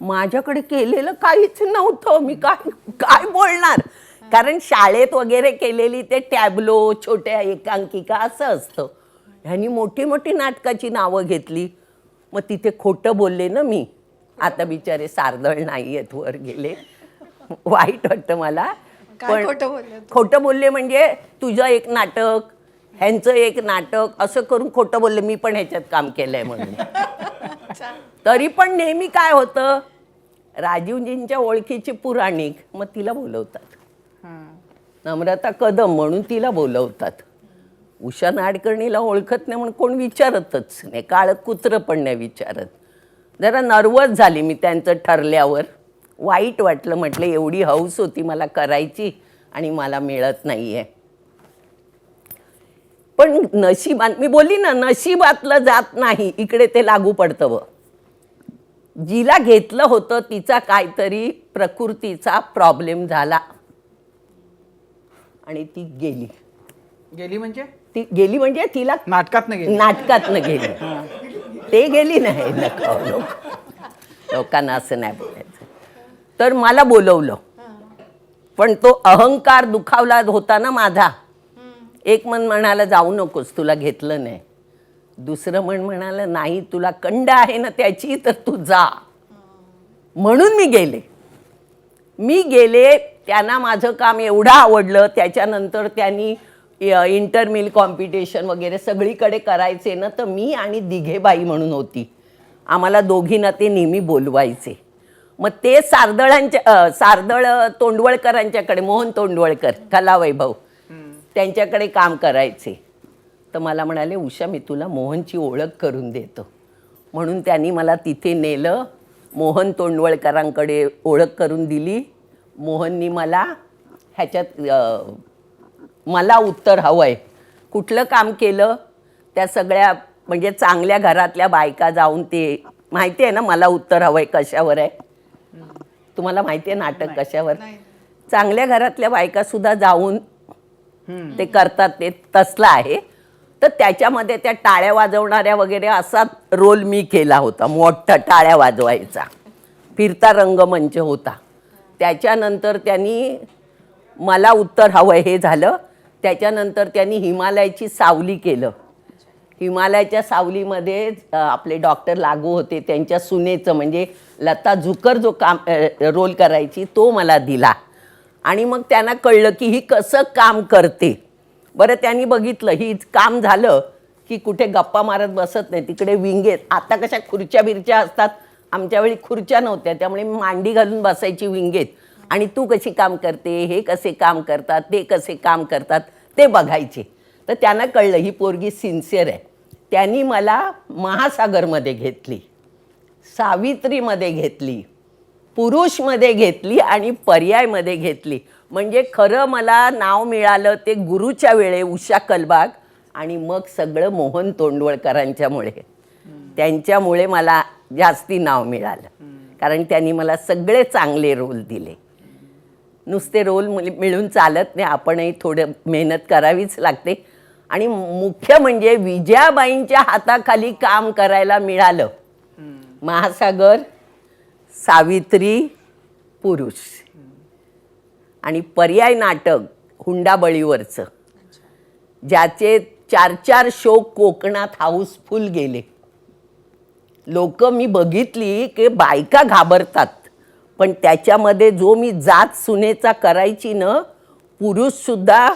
माझ्याकडे केलेलं काहीच नव्हतं. मी काय काय बोलणार कारण शाळेत वगैरे केलेली ते टॅब्लो छोट्या एकांकिका असं असतं. ह्यांनी मोठी मोठी नाटकाची नावं घेतली. मग तिथे खोटं बोलले ना मी. आता बिचारे सारदळ नाही आहेत वर गेले. वाईट वाटतं मला. काय खोटं बोलले? खोटं बोलले म्हणजे तुझं एक नाटक ह्यांचं एक नाटक असं करून खोटं बोलले. मी पण ह्याच्यात काम केलंय म्हणून. तरी पण नेहमी काय होतं राजीवजींच्या ओळखीची पुराणिक मग तिला बोलवतात. नम्रता कदम म्हणून तिला बोलवतात. उषा नाडकर्णीला ओळखत नाही म्हणून कोण विचारतच नाही. काळं कुत्रं पण नाही विचारत. जरा नर्वस झाली मी त्यांचं ठरल्यावर. वाईट वाटलं. म्हटलं एवढी हौस होती मला करायची आणि मला मिळत नाही आहे. पण नशिबात मी बोलली ना नशिबातलं जात नाही इकडे ते लागू पडतं. व जिला घेतलं होतं तिचा काहीतरी प्रकृतीचा प्रॉब्लेम झाला आणि ती गेली. गेली म्हणजे ती गेली म्हणजे तिला नाटकात गेली. नाटकातनं गेली. ते गेली नाही लोकांना असं नाही बोलायचं. तर मला बोलवलं पण तो अहंकार दुखावला होता ना माझा. एक मन म्हणाला जाऊ नकोस तुला घेतलं नाही. दुसरं मन म्हणालं नाही तुला कंड आहे ना त्याची तर तू जा. म्हणून मी गेले. त्यांना माझं काम एवढं आवडलं. त्याच्यानंतर त्यांनी इंटरमिल कॉम्पिटिशन वगैरे सगळीकडे करायचे ना तर मी आणि दिघेबाई म्हणून होती. आम्हाला दोघींना ते नेहमी बोलवायचे. मग ते सारदळ तोंडवळकरांच्याकडे मोहन तोंडवळकर कलावैभव त्यांच्याकडे काम करायचे. तर मला म्हणाले उषा मी तुला मोहनची ओळख करून देतो. म्हणून त्यांनी मला तिथे नेलं. मोहन तोंडवळकरांकडे ओळख करून दिली. मोहननी मला ह्याच्यात मला उत्तर हवं आहे कुठलं काम केलं त्या सगळ्या म्हणजे चांगल्या घरातल्या बायका जाऊन ते माहिती आहे ना मला उत्तर हवं आहे कशावर आहे. तुम्हाला माहिती आहे नाटक कशावर. चांगल्या घरातल्या बायकासुद्धा जाऊन ते करतात ते तसलं आहे. तर त्याच्यामध्ये त्या टाळ्या वाजवणाऱ्या वगैरे असा रोल मी केला होता. मोठा टाळ्या वाजवायचा फिरता रंगमंच होता. त्याच्यानंतर त्यांनी मला उत्तर हवं हे झालं. त्याच्यानंतर त्यांनी हिमालयाची सावली केलं. हिमालयाच्या सावलीमध्ये आपले डॉक्टर लागू होते, त्यांच्या सुनेचं म्हणजे लता झुकर जो काम रोल करायची तो मला दिला. आणि मग त्यांना कळलं की ही कसं काम करते. बरं त्यांनी बघितलं ही काम झालं की कुठे गप्पा मारत बसत नाही, तिकडे विंगेत. आता कशा खुर्च्या बिरच्या असतात, आमच्या वेळी खुर्च्या नव्हत्या, त्यामुळे मांडी घालून बसायची विंगेत. आणि तू कशी काम करते, हे कसे काम करतात, ते कसे काम करतात ते बघायचे. तर त्यांना कळलं ही पोरगी सिन्सिअर आहे. त्यांनी मला महासागरमध्ये घेतली, सावित्रीमध्ये घेतली, पुरुषमध्ये घेतली आणि पर्यायमध्ये घेतली. म्हणजे खरं मला नाव मिळालं ते गुरुच्या वेळे उषा कलबाग आणि मग सगळं मोहन तोंडवळकरांच्यामुळे. त्यांच्यामुळे मला जास्ती नाव मिळालं, कारण त्यांनी मला सगळे चांगले रोल दिले. नुसते रोल मिळून चालत नाही, आपणही थोडं मेहनत करावीच लागते. आणि मुख्य म्हणजे विजयाबाईंच्या हाताखाली काम करायला मिळालं. महासागर, सावित्री, पुरुष आणि पर्याय नाटक हुंडाबळीवरचं, ज्याचे 4-4 शो कोकणात हाऊसफुल गेले. लोक मी बघितली की बायका घाबरतात, पण त्याच्यामध्ये जो मी जात सुनेचा करायची न, पुरुषसुद्धा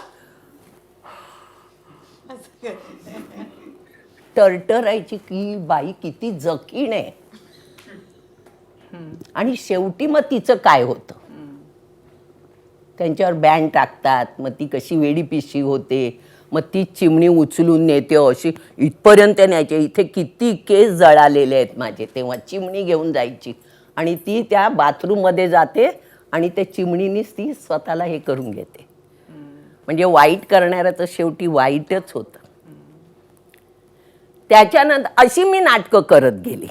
टरटरायची की बाई किती जकीण आहे. आणि शेवटी मग तिचं काय होतं, त्यांच्यावर बॅन टाकतात, मग ती कशी वेडी पिशी होते, मग ती चिमणी उचलून नेते, अशी इथपर्यंत न्यायचे. इथे किती केस जळालेले आहेत माझे, तेव्हा चिमणी घेऊन जायची आणि ती त्या बाथरूममध्ये जाते आणि त्या चिमणीनीच ती स्वतःला हे करून घेते. म्हणजे वाईट करणाऱ्याचं शेवटी वाईटच होतं. त्याच्यानंतर अशी मी नाटकं करत गेली.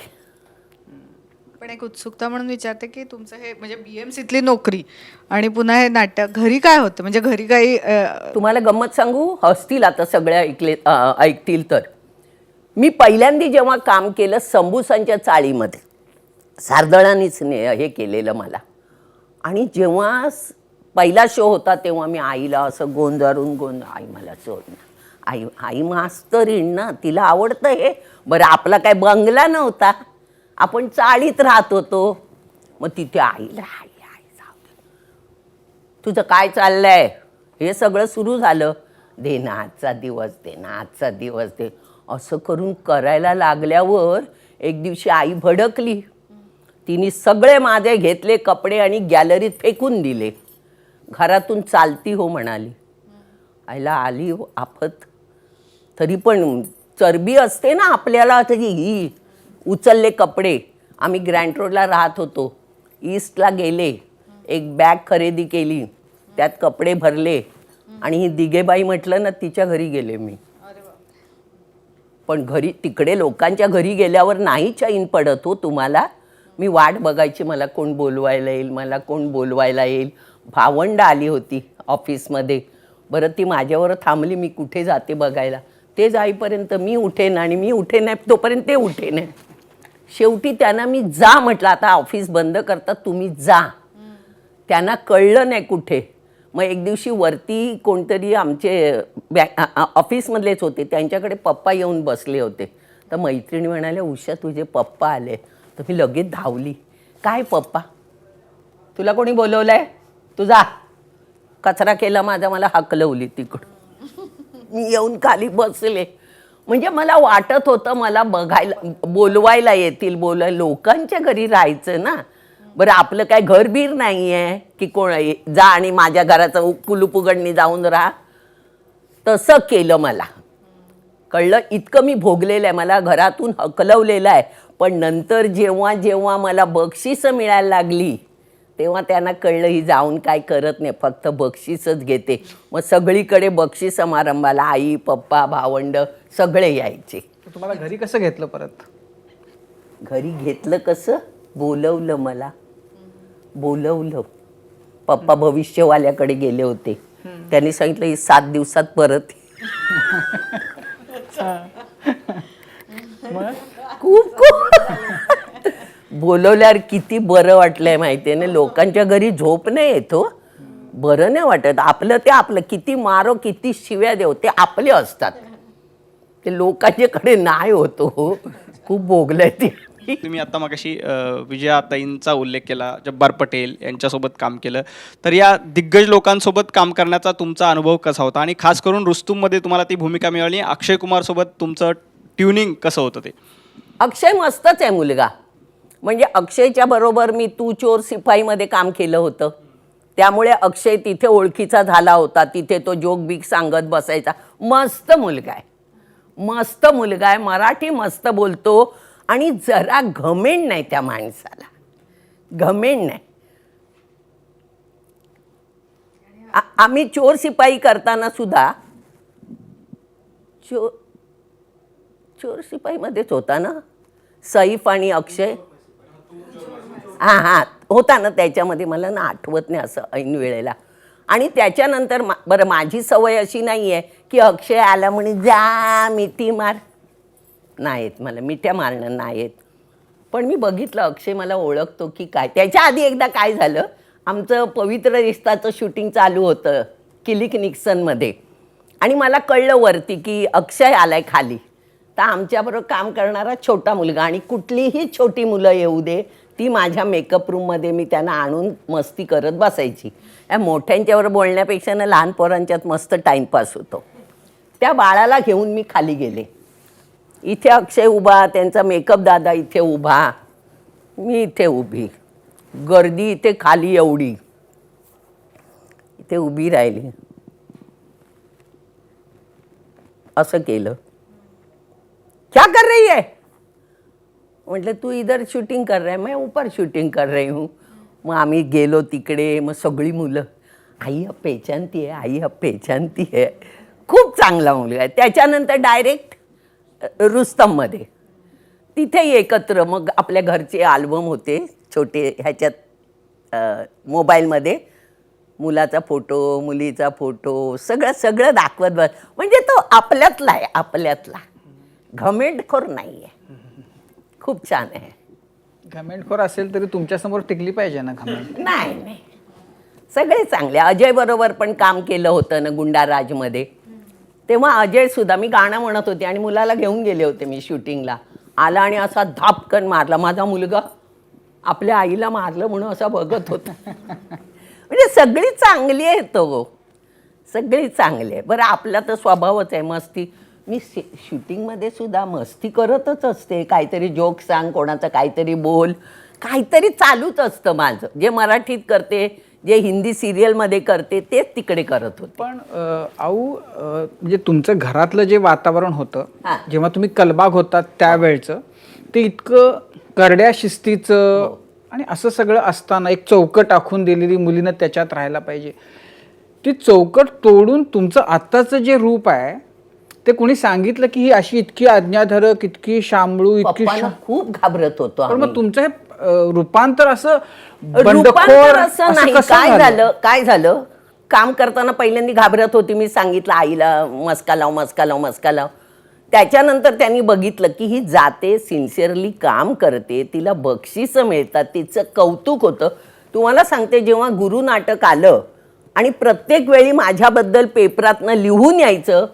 पण एक उत्सुकता म्हणून विचारते की तुमचं हे म्हणजे BMCतली नोकरी आणि पुन्हा हे नाटक, घरी काय होतं? म्हणजे घरी काही तुम्हाला गंमत सांगू, हसतील आता सगळे ऐकतील तर. मी पहिल्यांदा जेव्हा काम केलं संबुसांच्या चाळीमध्ये, सारदळानीच हे केलेलं मला. आणि जेव्हा पहिला शो होता तेव्हा मी आईला असं गोंजारून आई मला सोड ना, आई मास्तरीण ना, तिला आवडतं हे. बरं आपला काय बंगला नव्हता, आपण चाळीत राहत होतो. मग तिथे आईला आई जाऊ दे, तुझं काय चाललंय, हे सगळं सुरू झालं. दे ना आजचा दिवस, दे ना आजचा दिवस दे, असं करून करायला लागल्यावर एक दिवशी आई भडकली. तिने सगळे माझे घेतले कपडे आणि गॅलरीत फेकून दिले. घरातून चालती हो म्हणाली. आईला आली आफत. तरी पण चरबी असते ना आपल्याला, तरी ही उचलले कपडे. आम्ही ग्रँड रोडला राहत होतो, ईस्टला गेले, एक बॅग खरेदी केली, त्यात कपडे भरले आणि ही दिगेबाई म्हटलं ना, तिच्या घरी गेले मी. पण घरी तिकडे लोकांच्या घरी गेल्यावर नाही चैन पडत हो तुम्हाला. मी वाट बघायची, मला कोण बोलवायला येईल, मला कोण बोलवायला येईल. भावंड आली होती ऑफिसमध्ये. बरं ती माझ्यावर थांबली, मी कुठे जाते बघायला. ते जाईपर्यंत मी उठेन आणि मी उठे नाही तोपर्यंत ते उठे नाही. शेवटी त्यांना मी जा म्हटलं, आता ऑफिस बंद करतात, तुम्ही जा. त्यांना कळलं नाही कुठे. मग एक दिवशी वरती कोणतरी आमचे ऑफिसमधलेच होते, त्यांच्याकडे पप्पा येऊन बसले होते. तर मैत्रिणी म्हणाल्या, उषा तुझे पप्पा आले. तर मी लगेच धावली. काय पप्पा, तुला कोणी बोलवलंय, तुझा कचरा केला माझा, मला हकलवली तिकडं. मी येऊन खाली बसले. म्हणजे मला वाटत होतं मला बघायला बोलवायला येतील, लोकांच्या घरी राहायचं ना. बरं आपलं काय घरबीर नाही आहे की कोण जा आणि माझ्या घराचं कुलूप उघडणी जाऊन राहा. तसं केलं. मला कळलं इतकं मी भोगलेलं आहे, मला घरातून हकलवलेलं आहे. पण नंतर जेव्हा जेव्हा मला बक्षिसं मिळायला लागली तेव्हा त्यांना कळलं ही जाऊन काय करत नाही, फक्त बक्षीसच घेते. मग सगळीकडे बक्षीस समारंभाला आई पप्पा भावंड सगळे यायचे. तुम्हाला घरी कसं घेतलं परत? घरी घेतलं कसं, बोलवलं मला, बोलवलं. पप्पा भविष्यवाल्याकडे गेले होते, त्यांनी सांगितलं ही 7 दिवसात परत. खूप खूप बोलवल्यावर किती बरं वाटलंय माहितीये ना. लोकांच्या घरी झोप नाही येत हो, बरं नाही वाटत. आपलं ते आपलं, किती मारो किती शिव्या देव ते आपले असतात. ते लोकांच्याकडे नाही होतो. खूप भोगलंय ते. तुम्ही आता मगाशी विजयाताईंचा उल्लेख केला, जब्बार पटेल यांच्यासोबत काम केलं, तर या दिग्गज लोकांसोबत काम करण्याचा तुमचा अनुभव कसा होता आणि खास करून रुस्तुममध्ये तुम्हाला ती भूमिका मिळाली, अक्षय कुमारसोबत तुमचं ट्युनिंग कसं होतं ते? अक्षय मस्तच आहे मुलगा. म्हणजे अक्षयच्या बरोबर मी तू चोर सिपाहीमध्ये काम केलं होतं, त्यामुळे अक्षय तिथे ओळखीचा झाला होता. तिथे तो जोक बिक सांगत बसायचा. मस्त मुलगा आहे, मस्त मुलगा आहे. मराठी मस्त बोलतो आणि जरा घमेंड नाही त्या माणसाला, घमेंड नाही. आम्ही चोर सिपाही करताना सुद्धा चोर सिपाहीमध्येच होता ना सैफ आणि अक्षय. हां हां होता ना त्याच्यामध्ये. मला ना आठवत नाही असं ऐन वेळेला. आणि त्याच्यानंतर बरं माझी सवय अशी नाही आहे की अक्षय आला म्हणे जा मिठी मार. नाहीत मला मिठ्या मारणं नाहीत. पण मी बघितलं अक्षय मला ओळखतो की काय. त्याच्या आधी एकदा काय झालं, आमचं पवित्र रिश्ताचं शूटिंग चालू होतं किलिक निक्सनमध्ये आणि मला कळलं वरती की अक्षय आलाय खाली. तर आमच्याबरोबर काम करणारा छोटा मुलगा आणि कुठलीही छोटी मुलं येऊ दे ती माझ्या मेकअप रूममध्ये मी त्यांना आणून मस्ती करत बसायची. या मोठ्यांच्यावर बोलण्यापेक्षा ना लहान पोरांच्यात मस्त टाईमपास होतो. त्या बाळाला घेऊन मी खाली गेले. इथे अक्षय उभा, त्यांचा मेकअप दादा इथे उभा, मी इथे उभी. गर्दी इथे खाली एवढी, इथे उभी राहिली. असं केलं. क्या कर रही है? म्हटलं तू इधर शूटिंग कर रहा है, मैं ऊपर शूटिंग कर रही हूँ. मग आम्ही गेलो तिकडे. मग सगळी मुलं आई अब पेचानती आहे, आई अब पेचानती आहे. खूप चांगला मुलगा आहे. त्याच्यानंतर डायरेक्ट रुस्तममध्ये तिथे एकत्र मग आपल्या घरचे आल्बम होते छोटे ह्याच्यात मोबाईलमध्ये. मुलाचा फोटो, मुलीचा फोटो, सगळं सगळं दाखवत बस. म्हणजे तो आपल्यातला आहे, आपल्यातला घमेंडखोर नाही आहे. खूप छान आहे. घमेंडखोर असेल तरी तुमच्यासमोर टिकली पाहिजे ना घमेंड. नाही नाही सगळे चांगले. अजय बरोबर पण काम केलं होतं ना गुंडाराजमध्ये. तेव्हा अजय सुद्धा, मी गाणं म्हणत होते आणि मुलाला घेऊन गेले होते मी शूटिंगला. आला आणि असा धापकन मारला. माझा मुलगा आपल्या आईला मारलं म्हणून असा बघत होता. म्हणजे सगळी चांगली आहे तो, सगळी चांगली आहे. बरं आपला तर स्वभावच आहे मस्ती. मी शूटिंगमध्ये सुद्धा मस्ती करतच असते. काहीतरी जोक सांग, कोणाचं काहीतरी बोल, काहीतरी चालूच असतं माझं. जे मराठीत करते, जे हिंदी सिरियलमध्ये करते तेच तिकडे करत होते. पण म्हणजे तुमचं घरातलं जे वातावरण होतं हां. जेव्हा तुम्ही कलबाग होतात त्यावेळचं, ते इतकं करड्या शिस्तीचं आणि असं सगळं असताना एक चौकट आखून दिलेली मुलीनं त्याच्यात राहायला पाहिजे. ती चौकट तोडून तुमचं आत्ताचं जे रूप आहे ते कोणी सांगितलं की ही अशी इतकी आज्ञाधारक, इतकी शांबळू, इतकी पप्पांना खूप घाबरत होतो पण आम्ही. मग तुमचं हे रूपांतर असं रूपांतर बंडखोर असं असं नाही. कसं काय झालं काम करताना पहिल्यांदा घाबरत होती. मी सांगितलं आईला मस्का लाव, मस्का लाव, मस्का लाव. त्याच्यानंतर त्यांनी बघितलं की ही जाते, सिन्सिअरली काम करते, तिला बक्षिसं मिळतात, तिचं कौतुक होतं. तुम्हाला सांगते जेव्हा गुरु नाटक आलं आणि प्रत्येक वेळी माझ्याबद्दल पेपरातनं लिहून यायचं,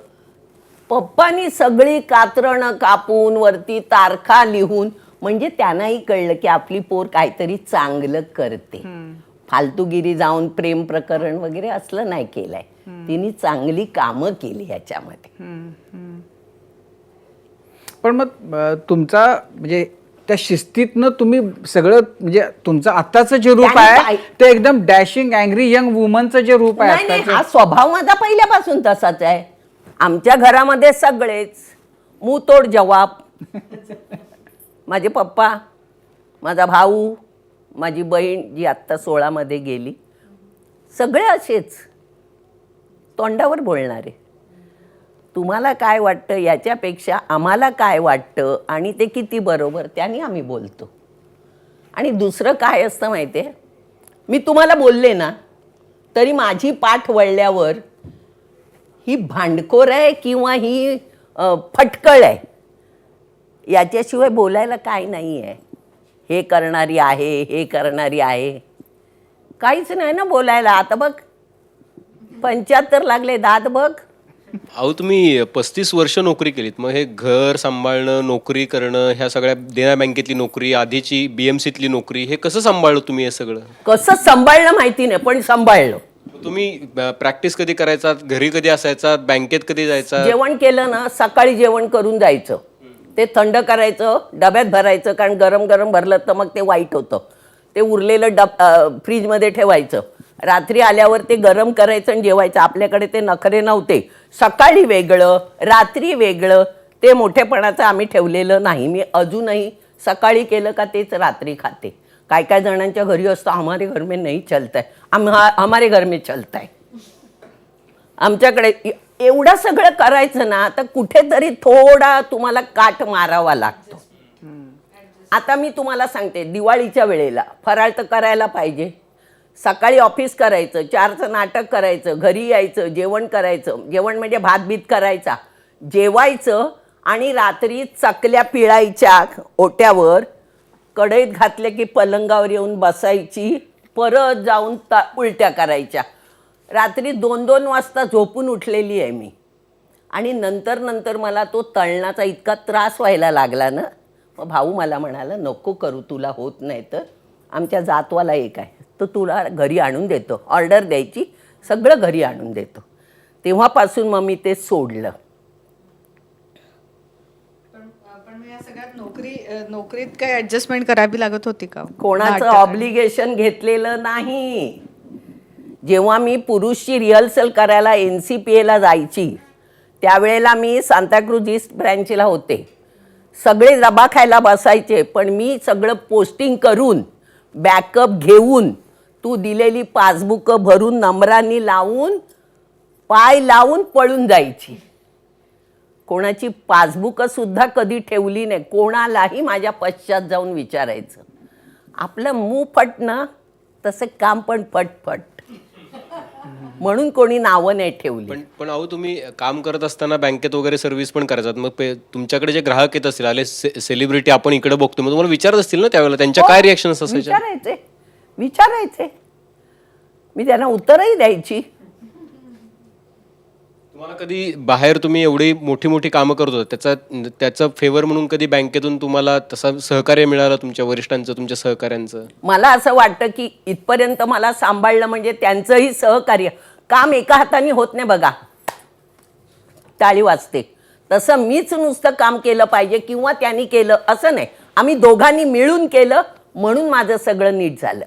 पप्पांनी सगळी कात्रणं कापून वरती तारखा लिहून, म्हणजे त्यांनाही कळलं की आपली पोर काहीतरी चांगलं करते. फालतूगिरी जाऊन प्रेम प्रकरण वगैरे असलं नाही केलंय. तिने चांगली कामं केली याच्यामध्ये. पण मग तुमचा म्हणजे त्या शिस्तीतनं तुम्ही सगळं म्हणजे तुमचं आत्ताचं जे रूप त्याने आहे काय- ते एकदम डॅशिंग अँग्री यंग वुमनचं जे रूप आहे नाही नाही आत्ताचं, हा स्वभाव माझा पहिल्यापासून तसाच आहे. आमच्या घरामध्ये सगळेच मुतोड जवाब. माझे पप्पा, माझा भाऊ, माझी बहीण जी आत्ता 16मध्ये गेली, सगळे असेच तोंडावर बोलणारे. तुम्हाला काय वाटतं याच्यापेक्षा आम्हाला काय वाटतं आणि ते किती बरोबर त्याने आम्ही बोलतो. आणि दुसरं काय असतं माहिती आहे, मी तुम्हाला बोलले ना तरी माझी पाठ वळल्यावर ही भांडखोर आहे किंवा ही फटकळ आहे याच्याशिवाय बोलायला काय नाही आहे. हे करणारी आहे, हे करणारी आहे, काहीच नाही ना बोलायला. आता बघ 75 लागले, दात बघ. अहो तुम्ही 35 वर्ष नोकरी केलीत, मग हे घर सांभाळणं, नोकरी करणं, ह्या सगळ्या देना बँकेतली नोकरी, आधीची BMCतली नोकरी, हे कसं सांभाळलं तुम्ही हे सगळं? कसं सांभाळलं माहिती नाही, पण सांभाळलं. तुम्ही प्रॅक्टिस कधी करायचा, घरी कधी असायचा, बँकेत कधी जायचा? जेवण केलं ना, सकाळी जेवण करून जायचं, ते थंड करायचं, डब्यात भरायचं, कारण गरम गरम भरलं तर मग ते वाईट होतं. ते उरलेलं फ्रीजमध्ये ठेवायचं. रात्री आल्यावर ते गरम करायचं आणि जेवायचं. आपल्याकडे ते नखरे नव्हते. सकाळी वेगळं, रात्री वेगळं, ते मोठेपणाचं आम्ही ठेवलेलं नाही. मी अजूनही सकाळी केलं का तेच रात्री खाते. काय काय जणांच्या घरी असतं, हमारे घर में नहीं चलता है, हमारे घर में चलता है. आमच्याकडे एवढं सगळं करायचं ना, तर कुठेतरी थोडा तुम्हाला काठ मारावा लागतो. आता मी तुम्हाला सांगते, दिवाळीच्या वेळेला फराळ तर करायला पाहिजे. सकाळी ऑफिस करायचं, 4चं नाटक करायचं, घरी यायचं, जेवण करायचं. जेवण म्हणजे भातबीत करायचा, जेवायचं आणि रात्री चकल्या पिळायच्या ओट्यावर, कढईत घातले की पलंगावर येऊन बसायची, परत जाऊन उलट्या करायच्या. रात्री 2-2 वाजता झोपून उठलेली आहे मी. आणि नंतर मला तो तळणाचा इतका त्रास व्हायला लागला ना, मग भाऊ मला म्हणाला, नको करू, तुला होत नाही तर आमच्या जातवाला एक आहे, तो तुला घरी आणून देतो. ऑर्डर द्यायची, सगळं घरी आणून देतो. तेव्हापासून मग मी ते सोडलं. पण या सगळ्यात नोकरीत काही ऍडजस्टमेंट करावी लागत होती का? कोणाचं ऑब्लिगेशन घेतलेलं नाही. जेव्हा मी पुरुषची रिहर्सल करायला NCPAला जायची, त्यावेळेला मी सांताक्रूज ईस्ट ब्रँचला होते. सगळे दबा खायला बसायचे, पण मी सगळं पोस्टिंग करून, बॅकअप घेऊन, तू दिलेली पासबुकं भरून, नंबरांनी लावून, पाय लावून पळून जायची. कोणाची पासबुकंसुद्धा कधी ठेवली नाही. कोणालाही माझ्या पश्चात जाऊन विचारायचं. आपलं मुफट ना, तसं काम पण फटफट. म्हणून कोणी नावं नाही ठेवली. पण अहो तुम्ही काम करत असताना बँकेत वगैरे सर्व्हिस पण करायचात, मग तुमच्याकडे जे ग्राहक येत असतील, आले सेलिब्रिटी आपण इकडे बघतो, मग तुम्हाला विचारत असतील ना त्यावेळेला, त्यांच्या काय रिॲक्शन्स असायच्या? विचारायचे. मी त्यांना उत्तरही द्यायची. तुम्हाला कधी बाहेर तुम्ही एवढी मोठी कामं करत होता, त्याचा फेवर म्हणून कधी बँकेतून तुम्हाला तसं सहकार्य मिळालं, तुमच्या वरिष्ठांचं, तुमच्या सहकाऱ्यांचं? मला असं वाटतं की इथपर्यंत मला सांभाळलं म्हणजे त्यांचंही सहकार्य. काम एका हाताने होत नाही बघा, टाळी वाजते. तसं मीच नुसतं काम केलं पाहिजे किंवा त्यांनी केलं असं नाही. आम्ही दोघांनी मिळून केलं, म्हणून माझं सगळं नीट झालं.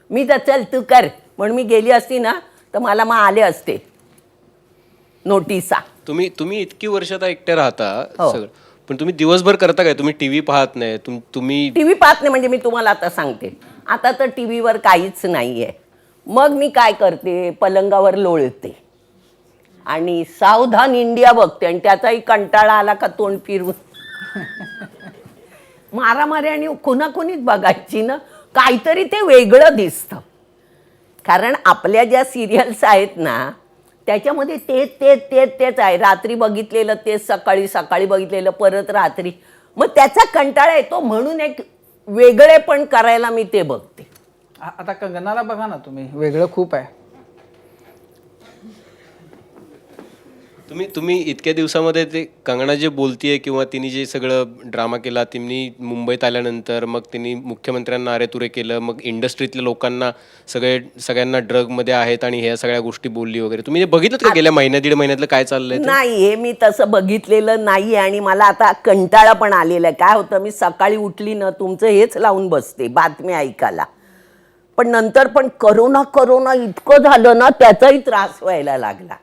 मी तर चल तू कर म्हणून मी गेली असती ना, तर मला मग आले असते नोटिसा. तुम्ही इतकी वर्ष आता एकट्या राहता हो. सगळं, पण तुम्ही दिवसभर करता काय? तुम्ही टीव्ही पाहत नाही, तुम्ही टीव्ही पाहत नाही म्हणजे मी तुम्हाला आता सांगते, आता तर टीव्हीवर काहीच नाही आहे. मग मी काय करते, पलंगावर लोळते आणि सावधान इंडिया बघते. आणि त्याचाही कंटाळा आला का तोंड फिरवून मारामारी आणि कोणाकोणीच बघायची ना, काहीतरी ते वेगळं दिसतं. कारण आपल्या ज्या सिरियल्स आहेत ना, त्याच्यामध्ये तेच आहे. रात्री बघितलेलं तेच, सकाळी बघितलेलं परत रात्री. मग त्याचा कंटाळा येतो, म्हणून एक वेगळेपण करायला मी ते बघते. आता कंगनाला बघा ना तुम्ही, वेगळं खूप आहे. तुम्ही इतक्या दिवसामध्ये ते कंगना जे बोलतीये किंवा तिने जे सगळं ड्रामा केला, तिने मुंबईत आल्यानंतर मग तिने मुख्यमंत्र्यांना अरेतुरे केलं, मग इंडस्ट्रीतल्या लोकांना सगळ्यांना ड्रगमध्ये आहेत आणि ह्या सगळ्या गोष्टी बोलली वगैरे, तुम्ही हे बघितलं का गेल्या दीड महिन्यातलं काय चाललंय ते? नाही, हे मी तसं बघितलेलं नाही. आणि मला आता कंटाळा पण आलेला आहे. काय होतं, मी सकाळी उठली ना, तुमचं हेच लावून बसते बातम्या ऐकायला. पण नंतर पण करोना इतकं झालं ना, त्याचाही त्रास व्हायला लागला.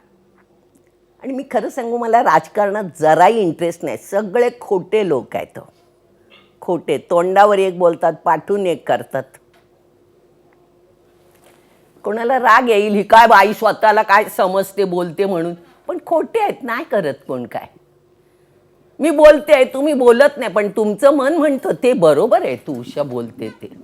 आणि मी खरं सांगू, मला राजकारणात जराही इंटरेस्ट नाही. सगळे खोटे लोक आहेत, खोटे. तोंडावर एक बोलतात, पाठून एक करतात. कोणाला राग येईल, ही काय बाई स्वतःला काय समजते बोलते म्हणून, पण खोटे आहेत. नाही करत कोण काय. मी बोलते, तुम्ही बोलत नाही, पण तुमचं मन म्हणतं ते बरोबर आहे, तू उषा बोलते ते.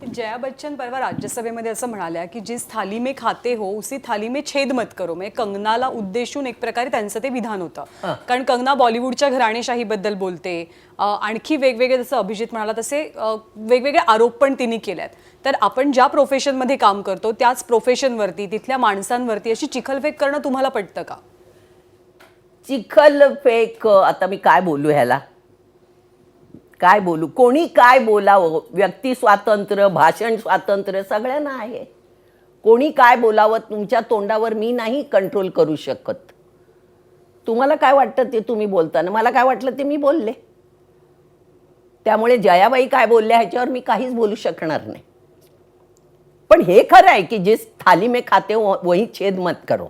जया बच्चन परवा राज्यसभेमध्ये असं म्हणाल्या की जिस थाली में खाते हो उसी थाली में छेद मत करो. म्हणजे कंगनाला उद्देशून एक प्रकारे त्यांचं ते विधान होतं. कारण कंगना बॉलिवूडच्या घराणेशाहीबद्दल बोलते. आणखी वेगवेगळे, जसं अभिजित म्हणाला तसे वेगवेगळे आरोप पण तिने केल्यात. तर आपण ज्या प्रोफेशनमध्ये काम करतो त्याच प्रोफेशनवरती, तिथल्या माणसांवरती अशी चिखलफेक करणं तुम्हाला पटतं का? चिखल फेक, आता मी काय बोलू ह्याला, काय बोलू, कोणी काय बोलावं, व्यक्ती स्वातंत्र्य, भाषण स्वातंत्र्य सगळ्यांना आहे. कोणी काय बोलावं तुमच्या तोंडावर मी नाही कंट्रोल करू शकत. तुम्हाला काय वाटतं ते तुम्ही बोलताना, मला काय वाटलं ते मी बोलले. त्यामुळे जयाबाई काय बोलल्या ह्याच्यावर मी काहीच बोलू शकणार नाही. पण हे खरं आहे की जिस थाली में खाते हो वही छेद मत करो.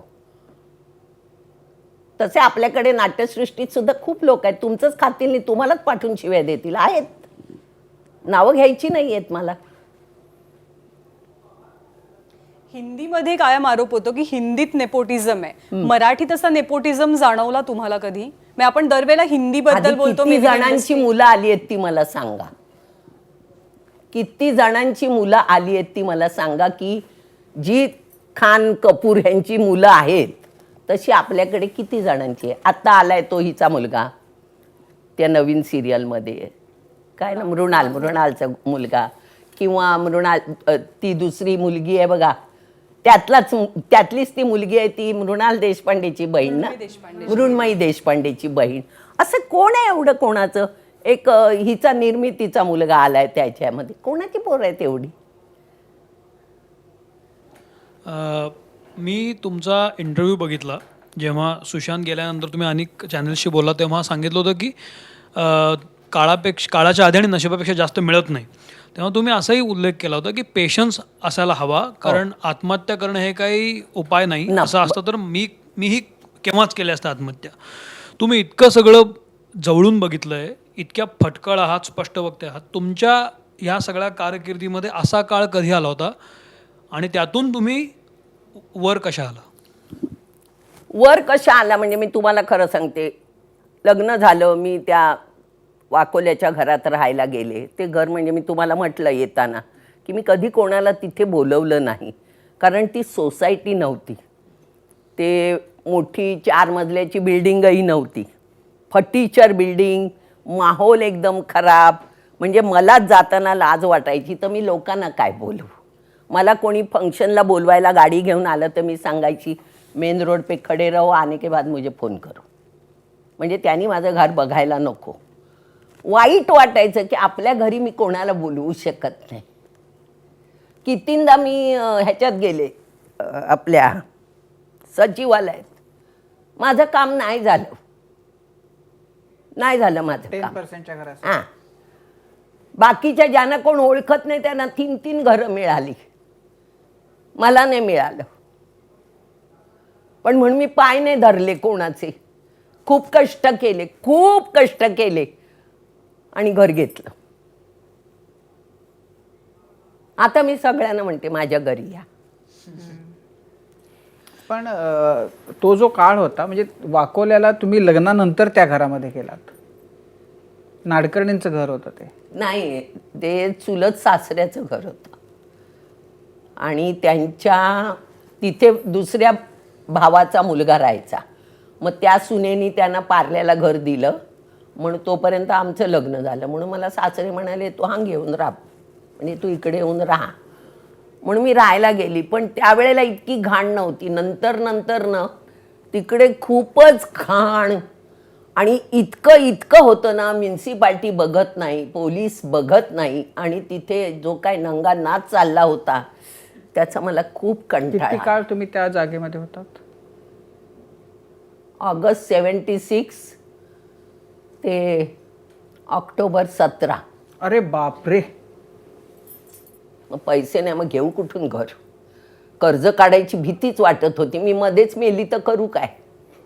तसे आपल्याकडे नाट्यसृष्टीत सुद्धा खूप लोक आहेत, तुमचंच खातील नाही, तुम्हालाच पाठवून शिव्या देतील, आहेत. नावं घ्यायची नाही आहेत मला. हिंदीमध्ये कायम आरोप होतो की हिंदीत नेपोटिझम आहे, मराठीत असा नेपोटिझम जाणवला तुम्हाला कधी? म्हणजे आपण दरवेळेला हिंदी बद्दल आधी बोलतो, किती maybe जणांची industry- मुलं आली आहेत ती मला सांगा. किती जणांची मुलं आली आहेत ती मला सांगा, की जी खान कपूर यांची मुलं आहेत तशी आपल्याकडे किती जणांची आहे. आत्ता आलाय तो हिचा मुलगा त्या नवीन सिरियलमध्ये, काय ना, मृणालचा मुलगा, किंवा ती दुसरी मुलगी आहे बघा, त्यातलीच ती मुलगी आहे, ती मृणाल देशपांडेची बहीण ना, मृण्मयी देशपांडेची बहीण. असं कोण आहे एवढं कोणाचं? एक हिचा निर्मितीचा मुलगा आलाय त्याच्यामध्ये, कोणाची पोर आहे तेवढी? मी तुमचा इंटरव्ह्यू बघितला जेव्हा सुशांत गेल्यानंतर तुम्ही अनेक चॅनल्सशी बोलला, तेव्हा सांगितलं होतं की काळाच्या आधी आणि नशिबापेक्षा जास्त मिळत नाही. तेव्हा तुम्ही असाही उल्लेख केला होता की पेशन्स असायला हवा, कारण आत्महत्या करणं हे काही उपाय नाही. असं असतं तर मीही केव्हाच केल्या असतं आत्महत्या. तुम्ही इतकं सगळं जवळून बघितलंय, इतक्या फटकळ आहात, स्पष्ट वक्ते आहात. तुमच्या ह्या सगळ्या कारकिर्दीमध्ये असा काळ कधी आला होता आणि त्यातून तुम्ही वर कशा आला? वर कशा आला म्हणजे मी तुम्हाला खरं सांगते, लग्न झालं, मी त्या वाकोल्याच्या घरात राहायला गेले. ते घर म्हणजे मी तुम्हाला म्हटलं येताना की मी कधी कोणाला तिथे बोलवलं नाही, कारण ती सोसायटी नव्हती, ते मोठी 4 मजल्याची बिल्डिंगही नव्हती, फटीचर बिल्डिंग, माहोल एकदम खराब. म्हणजे मलाच जाताना लाज वाटायची, तर मी लोकांना काय बोलू. मला कोणी फंक्शनला बोलवायला गाडी घेऊन आलं तर मी सांगायची मेन रोड पे खडे रहो, आने के बाद मुझे फोन करो. म्हणजे त्यांनी माझं घर बघायला नको. वाईट वाटायचं की आपल्या घरी मी कोणाला बोलवू शकत नाही. कितींदा मी ह्याच्यात गेले, आपल्या सचिवालयात, माझं काम नाही झालं माझं काम. 10%च्या घरात हां, बाकीच्या ज्यांना कोण ओळखत नाही त्यांना 3 घरं मिळाली, मला नाही मिळालं. पण म्हणून मी पाय नाही धरले कोणाचे, खूप कष्ट केले आणि घर घेतलं. आता मी सगळ्यांना म्हणते माझ्या घरी या. पण तो जो काळ होता, म्हणजे वाकोल्याला तुम्ही लग्नानंतर त्या घरामध्ये गेलात, नाडकर्णींचं घर होतं ते? नाही, ते चुलत सासऱ्याचं घर होतं आणि त्यांच्या तिथे दुसऱ्या भावाचा मुलगा राहायचा. मग त्या सुनेनी त्यांना पार्ल्याला घर दिलं, म्हणून तोपर्यंत आमचं लग्न झालं. म्हणून मला सासरे म्हणाले तू घेऊन राहा, म्हणजे तू इकडे येऊन राहा. म्हणून मी राहायला गेली. पण त्यावेळेला इतकी घाण नव्हती. नंतर तिकडे खूपच घाण, आणि इतकं होतं ना, म्युन्सिपाल्टी बघत नाही, पोलीस बघत नाही, आणि तिथे जो काय नंगा नाच चालला होता त्याचा मला खूप कंटाळा. किती काळ तुम्ही त्या जागेमध्ये होतात? ऑगस्ट 76 ते ऑक्टोबर 17. अरे बापरे. मग पैसे नाही, मग घेऊ कुठून घर? कर्ज काढायची भीतीच वाटत होती. मी मध्येच मेली तर करू काय?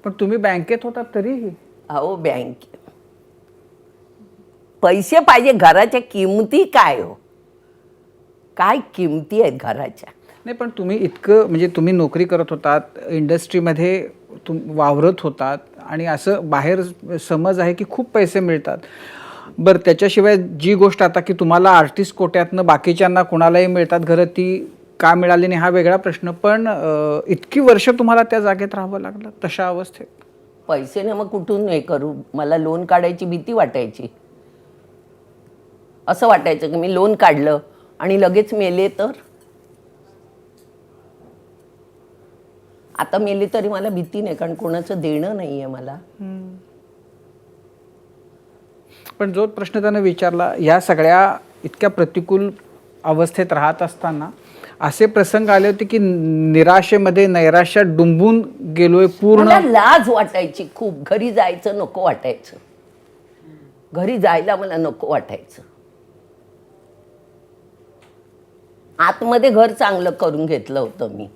पण तुम्ही बँकेत होतात तरीही? अहो, पैसे पाहिजे. घराच्या किमती काय हो, काय किमती आहेत घराच्या. नाही, पण तुम्ही इतकं, म्हणजे तुम्ही नोकरी करत होतात, इंडस्ट्रीमध्ये वावरत होतात, आणि असं बाहेर समज आहे की खूप पैसे मिळतात. बरं, त्याच्याशिवाय जी गोष्ट आता की तुम्हाला आर्टिस्ट कोट्यातनं बाकीच्यांना कोणालाही मिळतात घरं, ती का मिळाली नाही हा वेगळा प्रश्न. पण इतकी वर्ष तुम्हाला त्या जागेत राहावं लागलं तशा अवस्थेत? पैसे ना, मग कुठून हे करू? मला लोन काढायची भीती वाटायची. असं वाटायचं की मी लोन काढलं आणि लगेच मेले तर. आता मेली तरी मला भीती नाही, कारण कोणाचं देणं नाही आहे मला. पण जो प्रश्न त्यानं विचारला, या सगळ्या इतक्या प्रतिकूल अवस्थेत राहत असताना असे प्रसंग आले होते की निराशेमध्ये नैराश्यात डुंबून गेलोय पूर्ण. मला लाज वाटायची खूप, घरी जायचं नको वाटायचं, घरी जायला मला नको वाटायचं. आतमध्ये घर चांगलं करून घेतलं होतं मी,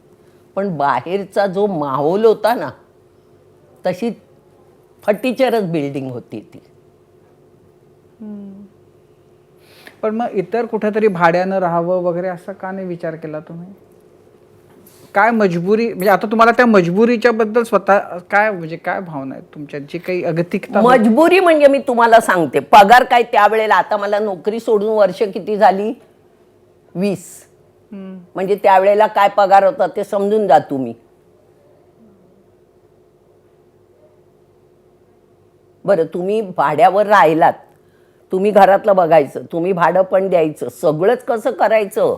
पण बाहेरचा जो माहोल होता ना, तशी फर्निचरच बिल्डिंग होती ती. पण मग इतर कुठेतरी भाड्यानं राहावं वगैरे असं का नाही विचार केला तुम्ही? काय मजबुरी, म्हणजे आता तुम्हाला त्या मजबुरीच्या बद्दल स्वतः काय, म्हणजे काय भावना आहेत तुमच्या, जी काही अगतिकता मजबुरी म्हणजे मी तुम्हाला सांगते, पगार काय त्यावेळेला, आता मला नोकरी सोडून वर्ष किती झाली, 20. म्हणजे त्यावेळेला काय पगार होता ते समजून जा तुम्ही. बरं, तुम्ही भाड्यावर राहिलात, तुम्ही घरातलं बघायचं, तुम्ही भाडं पण द्यायचं, सगळंच कसं करायचं.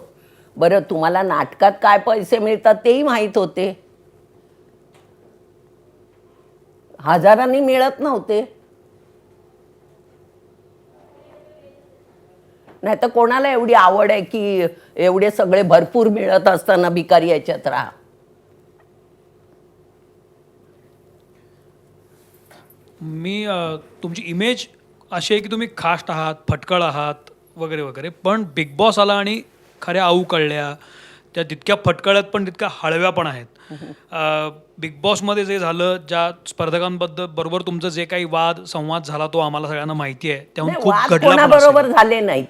बरं, तुम्हाला नाटकात काय पैसे मिळतात तेही माहीत होते, हजारांनी मिळत नव्हते. नाही तर कोणाला एवढी आवड आहे की एवढे सगळे भरपूर मिळत असताना भिकारी याच्यात राहा. मी तुमची इमेज अशी आहे की तुम्ही खास्ट आहात, फटकळ आहात वगैरे वगैरे, पण बिग बॉस आला आणि खऱ्या आऊ कळल्या, त्या तितक्या फटकळ्यात पण तितक्या हळव्या पण आहेत. बिग बॉसमध्ये जे झालं, ज्या स्पर्धकांबद्दल बरोबर तुमचं जे काही वाद संवाद झाला तो आम्हाला सगळ्यांना माहिती आहे, त्याहून नाही, खूप वाद घडला पण असेल. कोणाबरोबर झाले नाहीत,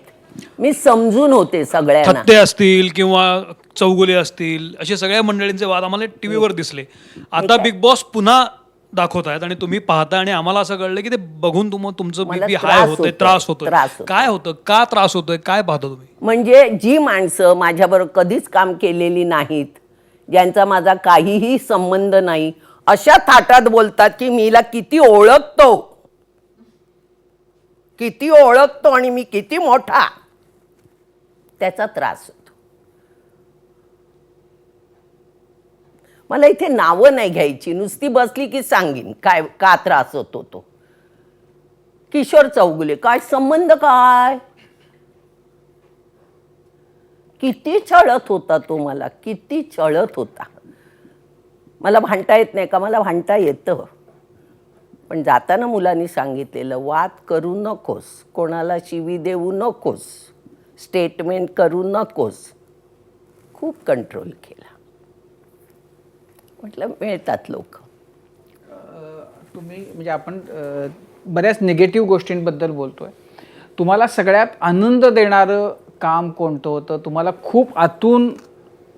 मी समजून होते सगळ्यांना. थत्ते असतील किंवा चौगुले असतील, असे सगळ्या मंडळींचे वाद आम्हाला टीव्हीवर दिसले. आता बिग बॉस पुन्हा दाखवत आहेत आणि तुम्ही पाहता आणि आम्हाला असं कळलं की ते बघून तुमचं मला बीपी त्रास हाय होतोय, होतोय, त्रास होतोय. त्रास होतोय. काय होतं, का त्रास होतोय, काय पाहता तुम्ही? म्हणजे जी माणसं माझ्याबरोबर कधीच काम केलेली नाहीत, ज्यांचा माझा काहीही संबंध नाही, अशा थाटात बोलतात की मीला किती ओळखतो, किती ओळखतो आणि मी किती मोठा, त्याचा त्रास होतो. मला इथे नावं नाही घ्यायची, नुसती बसली की सांगीन काय का त्रास होतो तो. किशोर चौगुले, काय संबंध काय, किती छळत होता तो मला, किती छळत होता. मला भांडता येत नाही का, मला भांडता येतं, पण जाताना मुलांनी सांगितलेलं, वाद करू नकोस, कोणाला शिवी देऊ नकोस, स्टेटमेंट करू नकोस. खूप कंट्रोल केला. म्हटलं मिळतात लोक. तुम्ही म्हणजे आपण बऱ्याच निगेटिव्ह गोष्टींबद्दल बोलतोय, तुम्हाला सगळ्यात आनंद देणारं काम कोणतं होतं, तुम्हाला खूप आतून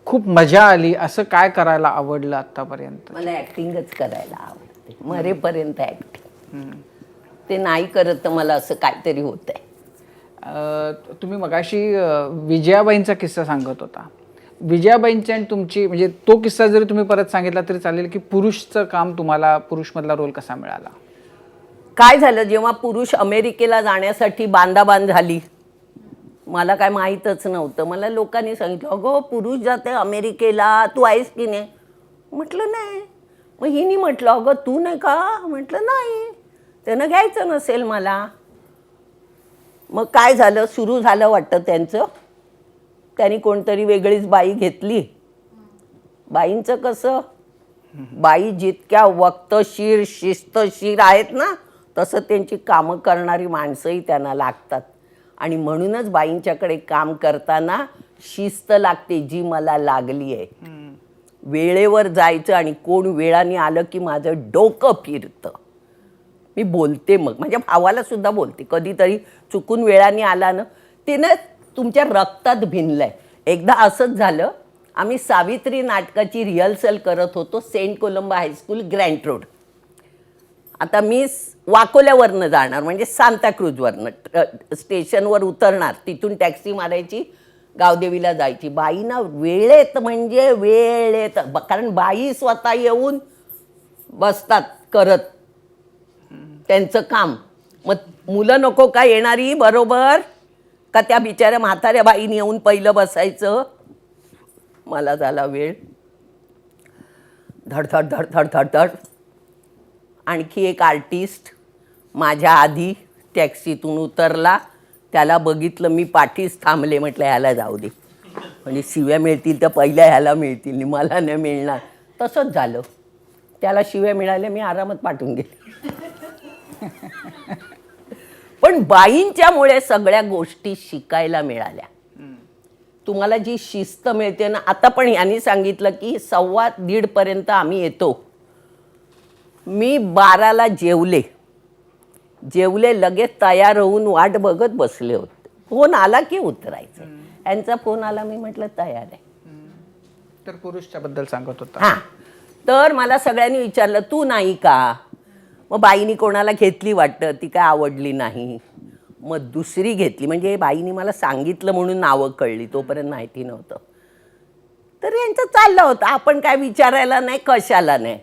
खूप मजा आली, असं काय करायला आवडलं आतापर्यंत? मला ॲक्टिंगच करायला आवडते, मरेपर्यंत ॲक्टिंग. ते नाही करत तर मला असं काहीतरी होतंय. तुम्ही मगाशी विजयाबाईंचा किस्सा सांगत होता. विजयाबाईंची आणि तुमची, म्हणजे तो किस्सा जरी तुम्ही परत सांगितला तरी चालेल, की पुरुषचं काम तुम्हाला, पुरुषमधला रोल कसा मिळाला? काय झालं, जेव्हा पुरुष अमेरिकेला जाण्यासाठी बांधाबांध झाली, मला काय माहीतच नव्हतं. मला लोकांनी सांगितलं, अगो पुरुष जाते अमेरिकेला, तू आहेस की नाही? म्हटलं नाही. मग हिनी म्हटलं, अगं तू नाही का? म्हटलं नाही, त्यानं घ्यायचं नसेल मला. मग काय झालं, सुरू झालं वाटतं त्यांचं. त्यांनी कोणतरी वेगळीच बाई घेतली. बाईंचं कसं, बाई जितक्या वक्तशीर शिस्तशीर आहेत ना, तसं त्यांची कामं करणारी माणसंही त्यांना लागतात. आणि म्हणूनच बाईंच्याकडे काम करताना शिस्त लागते, जी मला लागली आहे. वेळेवर जायचं, आणि कोण वेळाने आलं की माझं डोकं फिरतं. मी बोलते, मग माझ्या भावाला सुद्धा बोलते, कधीतरी चुकून वेळाने आला ना, ते ना तुमच्या रक्तात भिनलंय. एकदा असंच झालं, आम्ही सावित्री नाटकाची रिहर्सल करत होतो Saint Columba high school Grant Road. आता मी वाकोल्यावरनं जाणार, म्हणजे सांताक्रूजवरनं स्टेशनवर उतरणार, तिथून टॅक्सी मारायची, गावदेवीला जायची. बाईना वेळेत म्हणजे वेळेत, कारण बाई स्वतः येऊन बसतात करत त्यांचं काम. मग मुलं नको का येणारी बरोबर, का त्या बिचाऱ्या म्हाताऱ्या बाईने येऊन पहिलं बसायचं. मला झाला वेळ. धडधड धडधड धडधड. आणखी एक आर्टिस्ट माझ्या आधी टॅक्सीतून उतरला. त्याला बघितलं, मी पाठीच थांबले. म्हटलं ह्याला जाऊ दे, म्हणजे शिव्या मिळतील तर पहिल्या ह्याला मिळतील आणि मला नाही मिळणार. तसंच झालं. त्याला शिव्या मिळाल्या, मी आरामात पाठवून गेले. पण बाईंच्यामुळे सगळ्या गोष्टी शिकायला मिळाल्या. तुम्हाला जी शिस्त मिळते ना, आता पण यांनी सांगितलं की 1:15 पर्यंत आम्ही येतो. मी 12ला जेवले लगेच तयार होऊन वाट बघत बसले होते. फोन आला की उतरायचं. यांचा फोन आला, मी म्हटलं तयार आहे. तर पुरुषच्या बद्दल सांगत होता. हां, तर मला सगळ्यांनी विचारलं तू नाही का? मग बाईनी कोणाला घेतली वाटतं, ती काय आवडली नाही. मग दुसरी घेतली, म्हणजे बाईनी मला सांगितलं म्हणून नावं कळली, तोपर्यंत माहिती नव्हतं. तर यांचं चाललं होतं, आपण काय विचारायला नाही, कशाला नाही.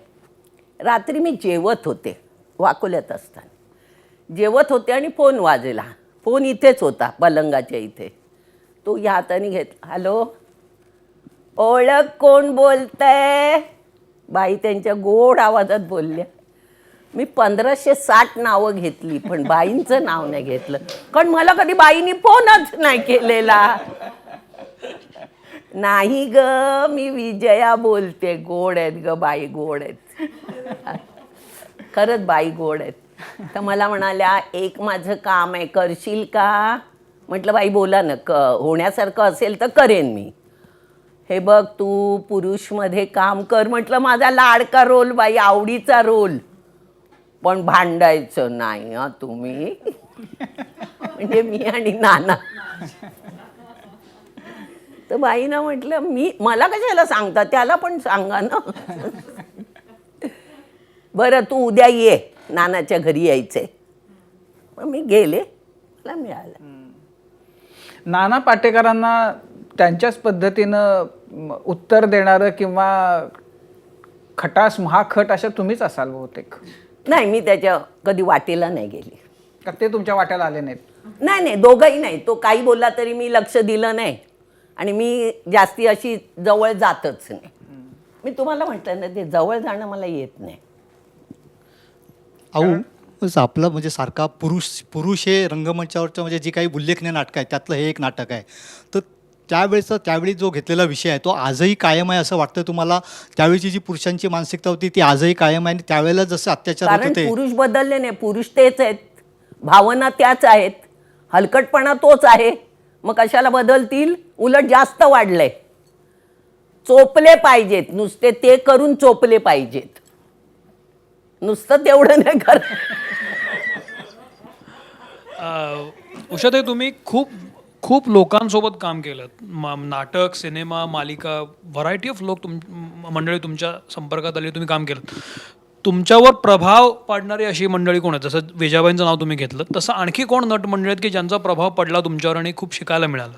रात्री मी जेवत होते, वाकोल्यात असताना जेवत होते आणि फोन वाजला. फोन इथेच होता, पलंगाच्या इथे. तो या हाताने घेतला. हॅलो, ओळख, कोण बोलतंय? बाई त्यांच्या गोड आवाजात बोलल्या. मी 1560 नावं घेतली, पण बाईंचं नाव नाही घेतलं, कारण मला कधी बाईंनी फोनच नाही केलेला. नाही ग, मी विजया बोलते. गोड आहेत ग बाई, गोड आहेत. खरंच बाई गोड आहेत. तर मला म्हणाल्या, एक माझं काम आहे, करशील का? म्हटलं बाई बोला ना, होण्यासारखं असेल तर करेन मी. हे बघ, तू पुरुषमध्ये काम कर. म्हटलं माझा लाडका रोल बाई, आवडीचा रोल, पण भांडायचं नाही हा तुम्ही. म्हणजे मी आणि नाना. तर बाईनं म्हटलं, मला कशाला सांगता, त्याला पण सांगा ना. बरं तू उद्या ये, नानाच्या घरी यायचंय. मग मी गेले, मला मिळालं. नाना पाटेकरांना त्यांच्याच पद्धतीनं उत्तर देणारं किंवा खटास महाखट अशा तुम्हीच असाल बहुतेक. नाही, मी त्याच्या कधी वाटेला नाही गेली. का ते तुमच्या वाट्याला आले नाहीत? नाही, दोघंही नाही. तो काही बोलला तरी मी लक्ष दिलं नाही, आणि मी जास्ती अशी जवळ जातच नाही. मी तुम्हाला म्हटलं ना, ते जवळ जाणं मला येत नाही. आपलं म्हणजे सारखा पुरुष हे रंगमंचावरचं म्हणजे जी काही उल्लेखनीय नाटकं आहेत त्यातलं हे एक नाटक आहे. तर त्यावेळी जो घेतलेला विषय आहे तो आजही कायम आहे असं वाटतं तुम्हाला? त्यावेळीची जी पुरुषांची मानसिकता होती ती आजही कायम आहे, आणि त्यावेळेला जसं अत्याचार होत कारण होते. पुरुष बदलले नाही, पुरुष तेच आहेत, भावना त्याच आहेत, हलकटपणा तोच आहे. मग कशाला बदलतील? उलट जास्त वाढलंय. चोपले पाहिजेत, नुसते ते करून चोपले पाहिजेत, नुसतं तेवढं नाही कर. उषाताई, तुम्ही खूप लोकांसोबत काम केलं. नाटक, सिनेमा, मालिका, व्हरायटी ऑफ लोक मंडळी तुमच्या संपर्कात आली, तुम्ही काम केलं. तुमच्यावर प्रभाव पाडणारी अशी मंडळी कोण आहेत? जसं विजयाबाईंचं नाव तुम्ही घेतलं, तसं आणखी कोण नट मंडळी आहेत की ज्यांचा प्रभाव पडला तुमच्यावर आणि खूप शिकायला मिळालं?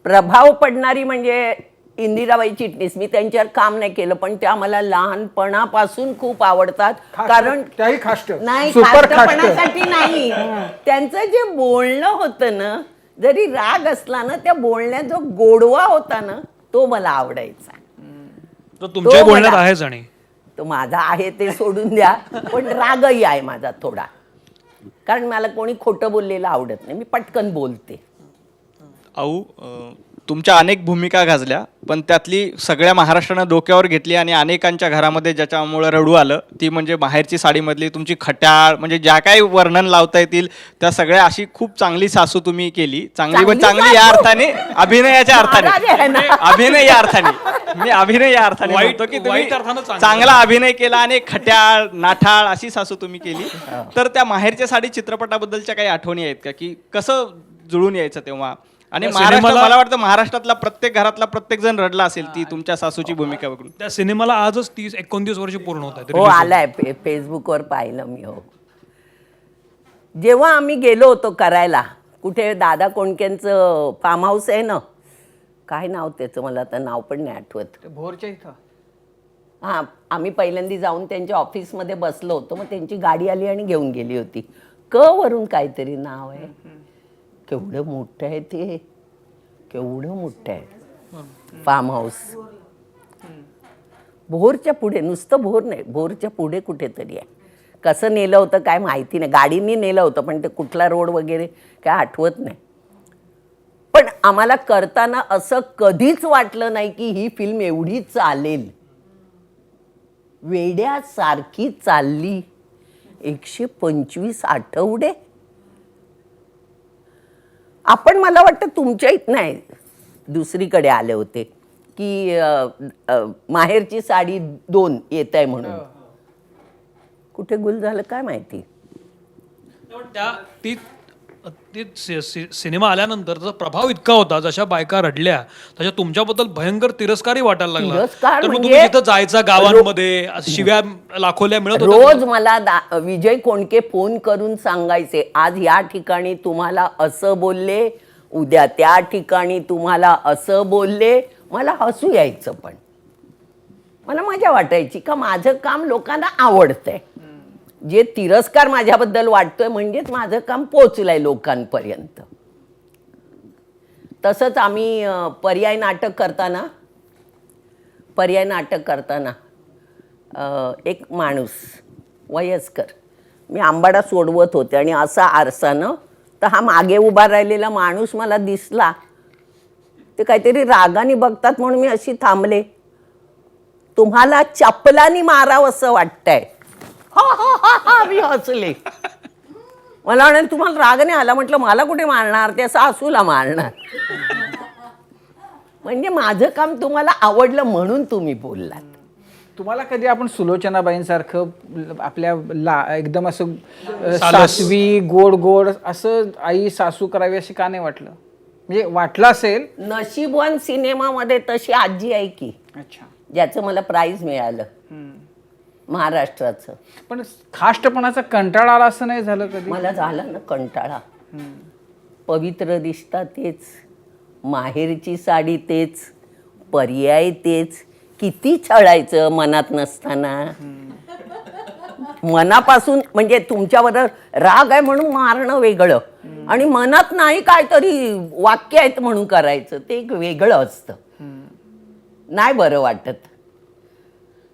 प्रभाव पडणारी म्हणजे इंदिराबाई चिटणीस. मी त्यांच्यावर काम नाही केलं, पण त्या मला लहानपणापासून खूप आवडतात. कारण त्याही खाष्ट, नाही, सुपर खाष्टपणासाठी नाही, त्यांचं जे बोलणं होतं ना, जरी राग असला ना, त्या बोलण्यात जो गोडवा होता ना, तो मला आवडायचा. तर तुमच्या तो बोलण्यात मला- आहेच. आणि तो माझा आहे ते सोडून द्या, पण रागही आहे माझा थोडा, कारण मला कोणी खोटं बोललेलं आवडत नाही, मी पटकन बोलते. तुमच्या अनेक भूमिका गाजल्या, पण त्यातली सगळ्या महाराष्ट्रानं डोक्यावर घेतली आणि अनेकांच्या घरामध्ये ज्याच्यामुळे रडू आलं, ती म्हणजे माहेरची साडीमधली तुमची खट्याळ. म्हणजे ज्या काही वर्णन लावता येतील त्या सगळ्या अशी खूप चांगली सासू तुम्ही केली. चांगली पण चांगली या अर्थाने, अभिनयाच्या महाराज आहे अर्थाने, ना. अभिनय या अर्थाने, मी अभिनय या अर्थाने म्हणतो की तुम्ही वाईट अर्थानं चांगला अभिनय केला आणि खट्याळ नाठाळ अशी सासू तुम्ही केली. तर त्या माहेरच्या साडी चित्रपटाबद्दलच्या काही आठवणी आहेत का, की कसं जुळून यायचं तेव्हा? आणि त्या महाराष्ट्र, सिनेमाला- मला वाटतं महाराष्ट्रातला प्रत्येक घरातला प्रत्येक जण रडला असेल ती तुमच्या सासूची भूमिका बघून. त्या सिनेमाला आजच 30-29 वर्ष पूर्ण होत आहेत. हो, आलाय, फेसबुकवर पाहिलं मी. हो, जेव्हा आम्ही गेलो होतो करायला, कुठे दादा कोणक्यांचं फार्म हाऊस आहे ना, काय नाव त्याचं, मला आता नाव पण नाही आठवत. ते भोरच्या इथं हां, आम्ही पहिल्यांदा जाऊन त्यांच्या ऑफिसमध्ये बसलो होतो. मग त्यांची गाडी आली आणि घेऊन गेली होती. वरून काहीतरी नाव आहे. केवढं मोठं आहे ते, केवढं मोठं आहे फार्म हाऊस. भोरच्या पुढे, नुसतं भोर नाही, भोरच्या पुढे कुठेतरी आहे. कसं नेलं होतं काय माहिती नाही, गाडीनी नेलं होतं पण ते कुठला रोड वगैरे काय आठवत नाही. पण आम्हाला करताना असं कधीच वाटलं नाही की ही फिल्म एवढी चालेल. वेड्यासारखी चालली. 125 आठवडे. आपण मला वाटतं तुमच्या इथं नाही दुसरीकडे आले होते की माहेरची साडी 2 येत आहे म्हणून. कुठे गुल झालं काय माहिती. त्या ती सिनेमा आल्यानंतर त्याचा प्रभाव इतका होता, जशा बायका रडल्या तशा तुमच्याबद्दल भयंकर तिरस्कारही वाटायला लागला. तिरस्कार तर मग म्हणजे तुम्ही तिथं जायचा गावांमध्ये, शिव्या लाखोल्या मिळत होत्या? रोज मला विजय कोणके फोन करून सांगायचे, आज या ठिकाणी तुम्हाला असं बोलले, उद्या त्या ठिकाणी तुम्हाला असं बोलले. मला हसू यायचं पण मला मजा वाटायची का माझं काम लोकांना आवडतंय. जे तिरस्कार माझ्याबद्दल वाटतोय म्हणजेच माझं काम पोचलंय लोकांपर्यंत. तसंच आम्ही पर्याय नाटक करताना एक माणूस वयस्कर, मी आंबाडा सोडवत होते आणि असा आरसानं तर हा मागे उभा राहिलेला माणूस मला दिसला. ते काहीतरी रागाने बघतात म्हणून मी अशी थांबले. तुम्हाला चपलानी मारावं असं वाटतंय. मी हसले. मला म्हणाले तुम्हाला राग नाही आला. म्हटलं मला कुठे मारणार, ते असं हसूला मारणार. म्हणजे माझं काम तुम्हाला आवडलं म्हणून तुम्ही बोललात. तुम्हाला कधी आपण सुलोचनाबाईंसारखं आपल्या एकदम असं सासवी गोड गोड असं आई सासू करावी अशी का नाही वाटलं? म्हणजे वाटलं असेल. नशीबवान सिनेमामध्ये तशी आजी आहे की, अच्छा, ज्याचं मला प्राइज मिळालं महाराष्ट्राचं. पण खाष्टपणाचा कंटाळा आला असं नाही झालं कधी? मला झाला ना कंटाळा. पवित्र रिश्ता तेच, माहेरची साडी तेच, पर्याय तेच. किती छळायचं मनात नसताना. मनापासून म्हणजे तुमच्याबरोबर राग आहे म्हणून मारणं वेगळं आणि मनात नाही काहीतरी वाक्य आहेत म्हणून करायचं ते एक वेगळं असतं. नाही बरं वाटत.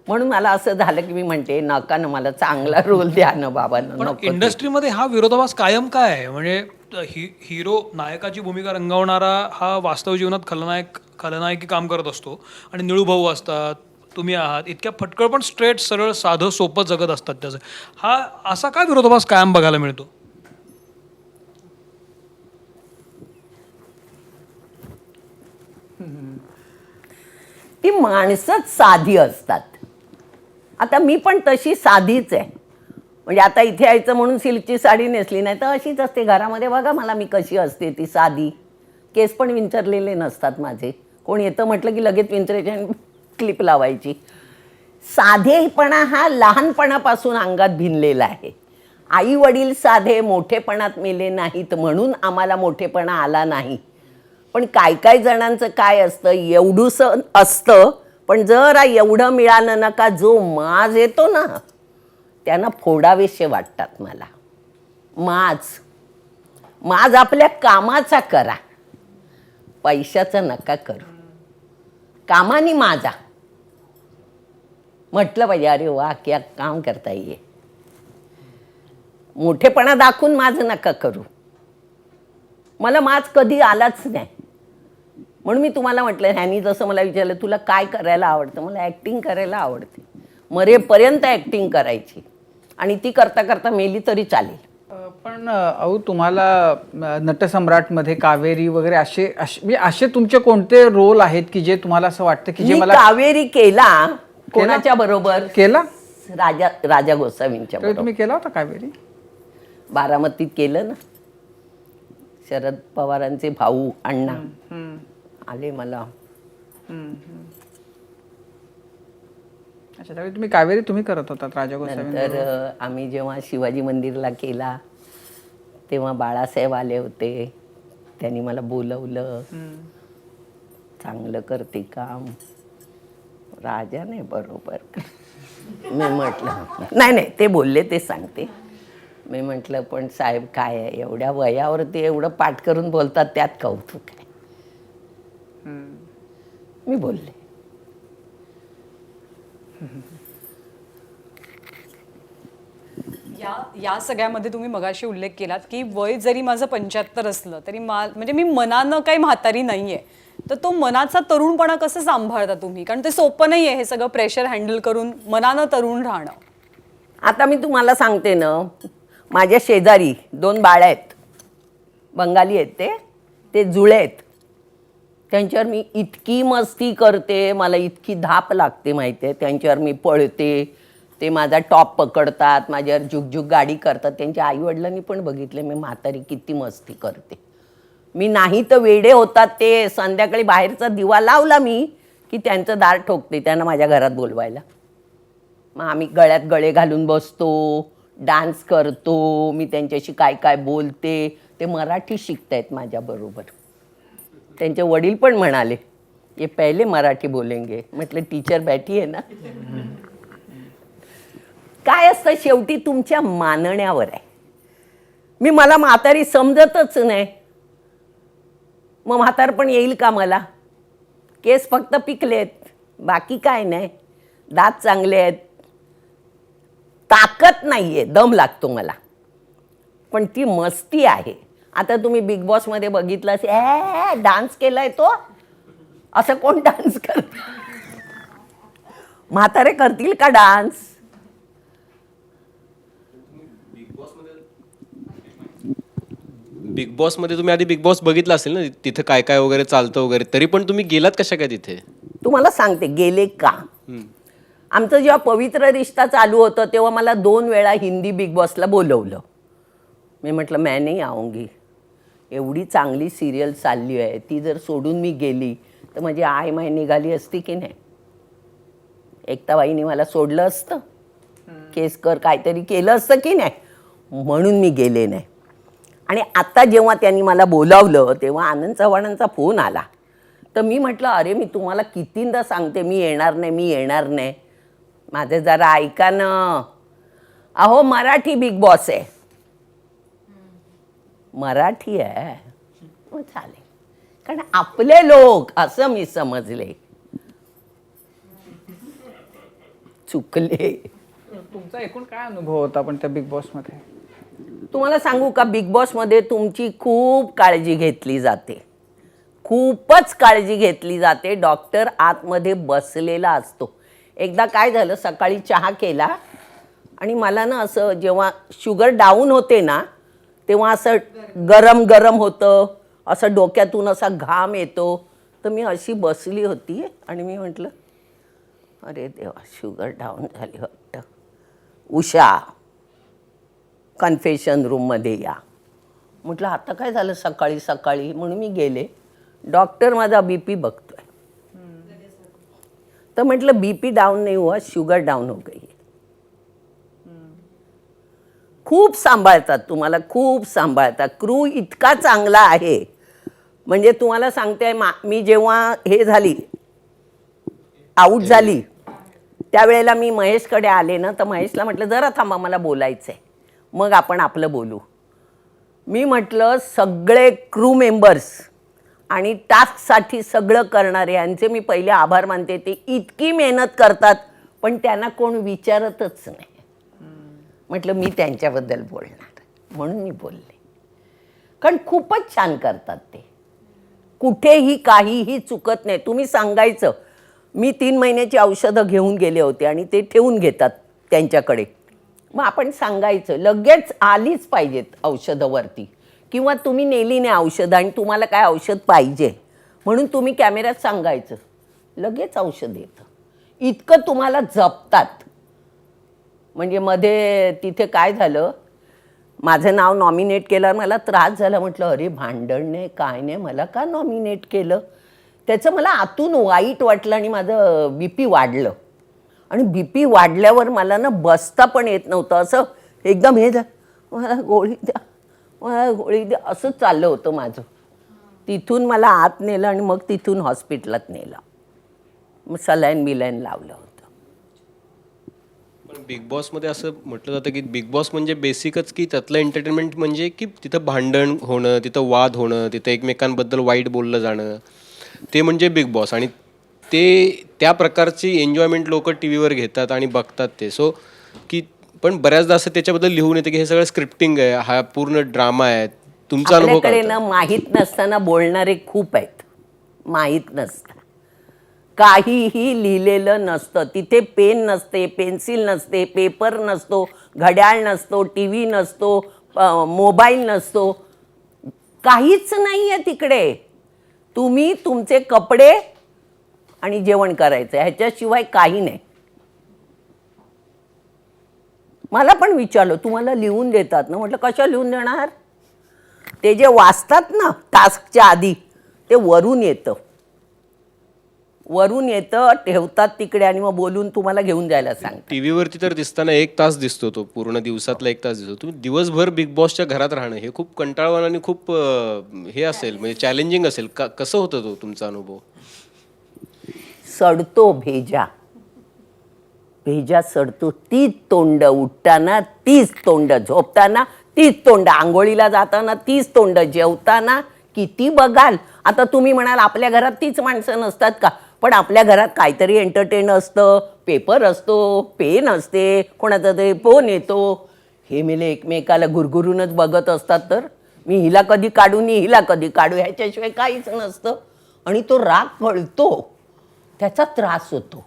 म्हणून मला असं झालं की मी म्हणते नका ना, मला चांगला रोल द्या ना बाबांना. पण नको. इंडस्ट्रीमध्ये हा विरोधाभास कायम काय आहे? म्हणजे हिरो नायकाची भूमिका रंगवणारा हा वास्तव जीवनात खलनायकी काम करत असतो आणि निळूभाऊ असतात, तुम्ही आहात, इतक्या फटकळ पण स्ट्रेट सरळ साधं सोपं जगत असतात. त्याचं हा असा काय विरोधाभास कायम बघायला मिळतो? ती माणसंच साधी असतात. आता मी पण तशी साधीच आहे. म्हणजे आता इथे यायचं म्हणून सिल्कची साडी नेसली नाही तर अशीच असते घरामध्ये. बघा मला मी कशी असते ती साधी. केस पण विंचरलेले नसतात माझे. कोण येतं म्हटलं की लगेच विंचरायची आणि क्लिप लावायची. साधेपणा हा लहानपणापासून अंगात भिनलेला आहे. आई वडील साधे, मोठेपणात मेले नाहीत म्हणून आम्हाला मोठेपणा आला नाही. पण काय काय जणांचं काय असतं, एवढूसं असतं पण जरा एवढं मिळालं ना का जो माज येतो ना त्यांना फोडावेसे वाटतात मला. माज आपल्या कामाचा करा, पैशाचा नका करू. कामानी माझा म्हटलं पाहिजे, अरे वा क्या काम करता ये. मोठेपणा दाखवून माझं नका करू. मला माज कधी आलाच नाही. म्हणून मी तुम्हाला म्हटलं, ह्यानी जसं मला विचारलं तुला काय करायला आवडतं, मला ॲक्टिंग करायला आवडते. मरेपर्यंत ॲक्टिंग करायची आणि ती करता करता मेली तरी चालेल. पण अहो तुम्हाला नटसम्राटमध्ये कावेरी वगैरे असे तुमचे कोणते रोल आहेत की जे तुम्हाला असं वाटतं की जे मी मला कावेरी केला कोणाच्या बरोबर? केला? राजा गोसावींच्या बरोबर. तुम्ही केला होता कावेरी? बारामतीत केलं ना. शरद पवारांचे भाऊ अण्णा आले मला. अच्छा, त्यावेळी तुम्ही कावेरी तुम्ही करत होतात राजा गोसावी. नंतर आम्ही जेव्हा शिवाजी मंदिरला केला तेव्हा बाळासाहेब आले होते. त्यांनी मला बोलवलं. चांगलं करते काम. राजा नाही बरोबर. मी म्हटलं नाही ते बोलले ते सांगते. मी म्हटलं पण साहेब काय आहे, एवढ्या वयावर ते एवढं पाठ करून बोलतात त्यात कौतुक आहे. मी बोलले. या सगळ्यामध्ये तुम्ही मगाशी उल्लेख केलात की वय जरी माझं 75 असलं तरी म्हणजे मी मनानं काही म्हातारी नाहीये. तर तो मनाचा तरुणपणा कसं सांभाळता तुम्ही? कारण ते सोपं नाहीये हे सगळं प्रेशर हँडल करून मनानं तरुण राहणं. आता मी तुम्हाला सांगते ना, माझ्या शेजारी 2 बाळ आहेत, बंगाली आहेत, ते जुळे आहेत. त्यांच्यावर मी इतकी मस्ती करते, मला इतकी धाप लागते माहिती आहे. त्यांच्यावर मी पळते, ते माझा टॉप पकडतात, माझ्यावर झुकझुक गाडी करतात. त्यांच्या आईवडिलांनी पण बघितले मी म्हातारी किती मस्ती करते. मी नाही तर वेडे होतात ते. संध्याकाळी बाहेरचा दिवा लावला मी की त्यांचं दार ठोकते त्यांना माझ्या घरात बोलवायला. मग आम्ही गळ्यात गळे घालून बसतो, डान्स करतो, मी त्यांच्याशी काय काय बोलते. ते मराठी शिकतायत माझ्याबरोबर. त्यांचे वडील पण म्हणाले ये पहिले मराठी बोलेंगे. म्हटलं टीचर बैठी आहे ना. काय असतं शेवटी तुमच्या मानण्यावर आहे. मला म्हातारी समजतच नाही. मग म्हातारपण येईल का मला? केस फक्त पिकलेत, बाकी काय नाही. दात चांगले आहेत, ताकद नाही आहे, दम लागतो मला. पण ती मस्ती आहे. आता तुम्ही बिग बॉसमध्ये बघितलं असेल, डान्स केलाय तो. असं कोण डान्स करत? म्हातारे करतील का डान्स? बिग बॉसमध्ये तुम्ही आधी बिग बॉस बघितला असेल ना, तिथं काय काय वगैरे चालतं वगैरे, तरी पण तुम्ही गेलात कशा काय तिथे? तुम्हाला सांगते गेले का. आमचं जेव्हा पवित्र रिश्ता चालू होतं तेव्हा मला 2 वेळा हिंदी बिग बॉसला बोलवलं. मी म्हटलं मैं नहीं आऊंगी. एवढी चांगली सिरियल चालली आहे, ती जर सोडून मी गेली तर माझी आय माय निघाली असती की नाही. एकताबाईने मला सोडलं असतं, केसकर काहीतरी केलं असतं की नाही. म्हणून मी गेले नाही. आणि आता जेव्हा त्यांनी मला बोलावलं तेव्हा आनंद चव्हाणांचा फोन आला. तर मी म्हटलं अरे मी तुम्हाला कितींदा सांगते मी येणार नाही, मी येणार नाही. माझं जरा ऐका ना. अहो मराठी बिग बॉस आहे. मराठी आहे मग चालेल, कारण आपले लोक असं मी समजले. चुकले. तुमचा एकूण काय अनुभव होता पण त्या बिग बॉसमध्ये? तुम्हाला सांगू का, बिग बॉसमध्ये तुमची खूप काळजी घेतली जाते, खूपच काळजी घेतली जाते. डॉक्टर आतमध्ये बसलेला असतो. एकदा काय झालं, सकाळी चहा केला आणि मला ना असं जेव्हा शुगर डाऊन होते ना तेव्हा असं गरम गरम होतं, असं डोक्यातून असा घाम येतो. तर मी अशी बसली होती आणि मी म्हटलं अरे देवा शुगर डाऊन झाली वाटतं. उषा कन्फेशन रूममध्ये या. म्हटलं आता काय झालं सकाळी सकाळी, म्हणून मी गेले. डॉक्टर माझा BP बघतोय. तर म्हटलं BP डाऊन नाही हुआ, शुगर डाऊन हो गई. खूप सांभाळतात तुम्हाला, खूप सांभाळतात. क्रू इतका चांगला आहे. म्हणजे तुम्हाला सांगते मी जेव्हा हे झाली आऊट झाली त्यावेळेला मी महेशकडे आले ना, तर महेशला म्हटलं जरा थांबा मला बोलायचं आहे, मग आपण आपलं बोलू. मी म्हटलं सगळे क्रू मेंबर्स आणि टास्कसाठी सगळं करणारे यांचे मी पहिले आभार मानते. ते इतकी मेहनत करतात पण त्यांना कोण विचारतच नाही. म्हटलं मी त्यांच्याबद्दल बोलणार म्हणून मी बोलले. कारण खूपच छान करतात ते. कुठेही काहीही चुकत नाही. तुम्ही सांगायचं मी 3 महिन्याची औषधं घेऊन गेले होते आणि ते ठेवून घेतात त्यांच्याकडे. मग आपण सांगायचं लगेच आलीच पाहिजेत औषधंवरती, किंवा तुम्ही नेली नाही औषधं आणि तुम्हाला काय औषध पाहिजे म्हणून तुम्ही कॅमेऱ्यात सांगायचं, लगेच औषध येतं. इतकं तुम्हाला जपतात. म्हणजे मध्ये तिथे काय झालं, माझं नाव नॉमिनेट केल्यावर मला त्रास झाला. म्हटलं अरे भांडण नाही काय नाही, मला का नॉमिनेट केलं. त्याचं मला आतून वाईट वाटलं आणि माझं BP वाढलं. आणि BP वाढल्यावर मला ना बसता पण येत नव्हतं. असं एकदम हे मला गोळी द्या, मला गोळी द्या असं चाललं होतं माझं. तिथून मला आत नेलं आणि मग तिथून हॉस्पिटलात नेलं. मग सलाईन बिलाईन लावलं होतं. पण बिग बॉसमध्ये असं म्हटलं जातं की बिग बॉस म्हणजे बेसिकच की त्यातलं एंटरटेनमेंट म्हणजे की तिथं भांडण होणं, तिथं वाद होणं, तिथं एकमेकांबद्दल वाईट बोललं जाणं, ते म्हणजे बिग बॉस. आणि त्या प्रकारची एन्जॉयमेंट लोक टी व्हीवर घेतात आणि बघतात ते. सो की पण बऱ्याचदा असं त्याच्याबद्दल लिहून येतं की हे सगळं स्क्रिप्टिंग आहे, हा पूर्ण ड्रामा आहे. तुमचा अनुभव काय आपल्याकडे होता? ना माहीत नसताना बोलणारे खूप आहेत. माहीत नसतं काहीही लिहिलेलं नसतं तिथे. पेन नसते, पेन्सिल नसते, पेपर नसतो, घड्याळ नसतो, टी व्ही नसतो, मोबाईल नसतो, काहीच नाही आहे तिकडे. तुम्ही तुमचे कपडे आणि जेवण करायचं ह्याच्याशिवाय काही नाही. मला पण विचारलं तुम्हाला लिहून देतात ना, म्हटलं कशा लिहून देणार. ते जे वाचतात ना टास्कच्या आधी ते वरून येतं ठेवतात तिकडे आणि मग बोलून तुम्हाला घेऊन जायला सांगतात. टीव्हीवरती तर दिसताना 1 तास दिसतो, तो पूर्ण दिवसातला 1 तास दिसतो. तुम्ही दिवसभर बिग बॉसच्या घरात राहणं हे खूप कंटाळवाणं आणि खूप हे असेल, म्हणजे चॅलेंजिंग असेल. कसं होतं तो तुमचा अनुभव? सडतो भेजा सडतो. तीच तोंड उठताना, तीच तोंड झोपताना, तीच तोंड आंघोळीला जाताना, तीच तोंड जेवताना. किती बघाल. आता तुम्ही म्हणाल आपल्या घरात तीच माणसं नसतात का, पण आपल्या घरात काहीतरी एंटरटेन असतं, पेपर असतो, पेन असते, कोणाचा तरी फोन येतो. हे मेले एकमेकाला गुरगुरूनच बघत असतात. तर मी हिला कधी काढू नि हिला कधी काढू ह्याच्याशिवाय काहीच नसतं. आणि तो राग गळतो, त्याचा त्रास होतो.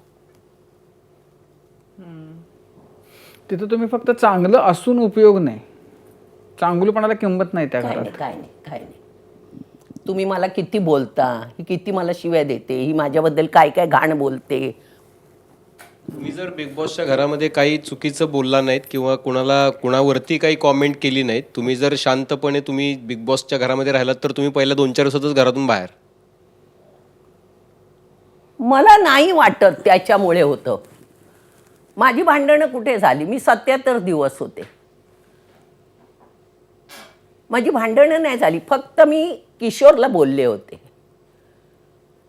तिथं तुम्ही फक्त चांगलं असून उपयोग नाही, चांगुलपणाला किंमत नाही त्या काय घरात. नाही काय नाही काय नाही. तुम्ही मला किती बोलता, ही किती मला शिव्या देते, ही माझ्याबद्दल काय काय घाण बोलते. तुम्ही जर बिग बॉसच्या घरामध्ये काही चुकीचं बोलला नाहीत किंवा कुणावरती काही कॉमेंट केली नाहीत, तुम्ही जर शांतपणे तुम्ही बिग बॉसच्या घरामध्ये राहिलात, तर तुम्ही पहिल्या 2-4 दिवसातच घरातून बाहेर. मला नाही वाटत त्याच्यामुळे होतं. माझी भांडणं कुठे झाली. मी 77 दिवस होते. माझी भांडणं नाही झाली. फक्त मी किशोरला बोलले होते.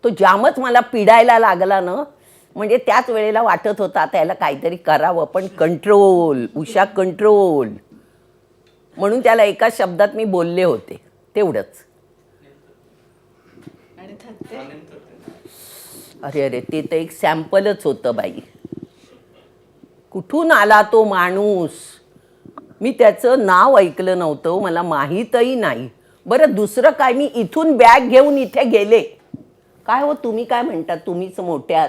तो जामच मला पिडायला लागला ना, म्हणजे त्याच वेळेला वाटत होतं आता याला काहीतरी करावं, पण कंट्रोल, उषा कंट्रोल. म्हणून त्याला एका शब्दात मी बोलले होते, तेवढंच. अरे ते तर एक सॅम्पलच होतं बाई. कुठून आला तो माणूस. मी त्याचं नाव ऐकलं नव्हतं, मला माहीतही नाही. बरं दुसरं काय, मी इथून बॅग घेऊन इथे गेले. काय हो तुम्ही काय म्हणता, तुम्हीच मोठ्यात.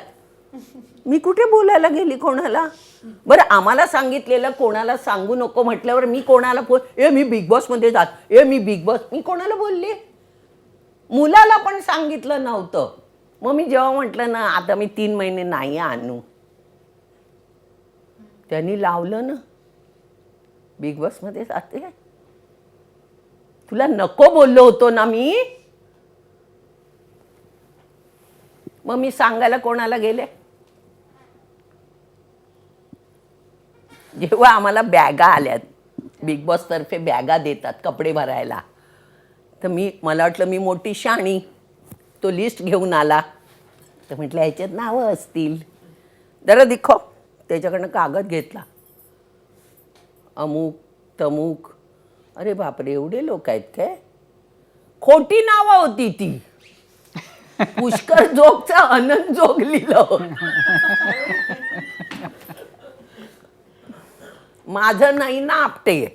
मी कुठे बोलायला गेली कोणाला. बरं आम्हाला सांगितलेलं कोणाला सांगू नको म्हटल्यावर मी कोणाला मी बिग बॉसमध्ये जात, मी बिग बॉस. मी कोणाला बोलले. मुलाला पण सांगितलं नव्हतं. मग मी जेव्हा म्हटलं ना आता मी 3 महिने नाही आणू, त्यांनी लावलं ना बिग बॉसमध्ये जाते. तुला नको बोललो होतो ना मी. मग मी सांगायला कोणाला गेले. जेव्हा आम्हाला बॅगा आल्यात, बिग बॉस तर्फे बॅगा देतात कपडे भरायला, तर मला वाटलं मी मोठी शाणी. तो लिस्ट घेऊन आला, तर म्हटलं ह्याच्यात नावं असतील, जरा दिखो. त्याच्याकडनं कागद घेतला, अमुक तमुक. अरे बापरे एवढे लोक आहेत काय. खोटी नावं होती ती. पुष्कर जोगचा अनंत जोग लिहिलं. माझं नाही ना आपटे.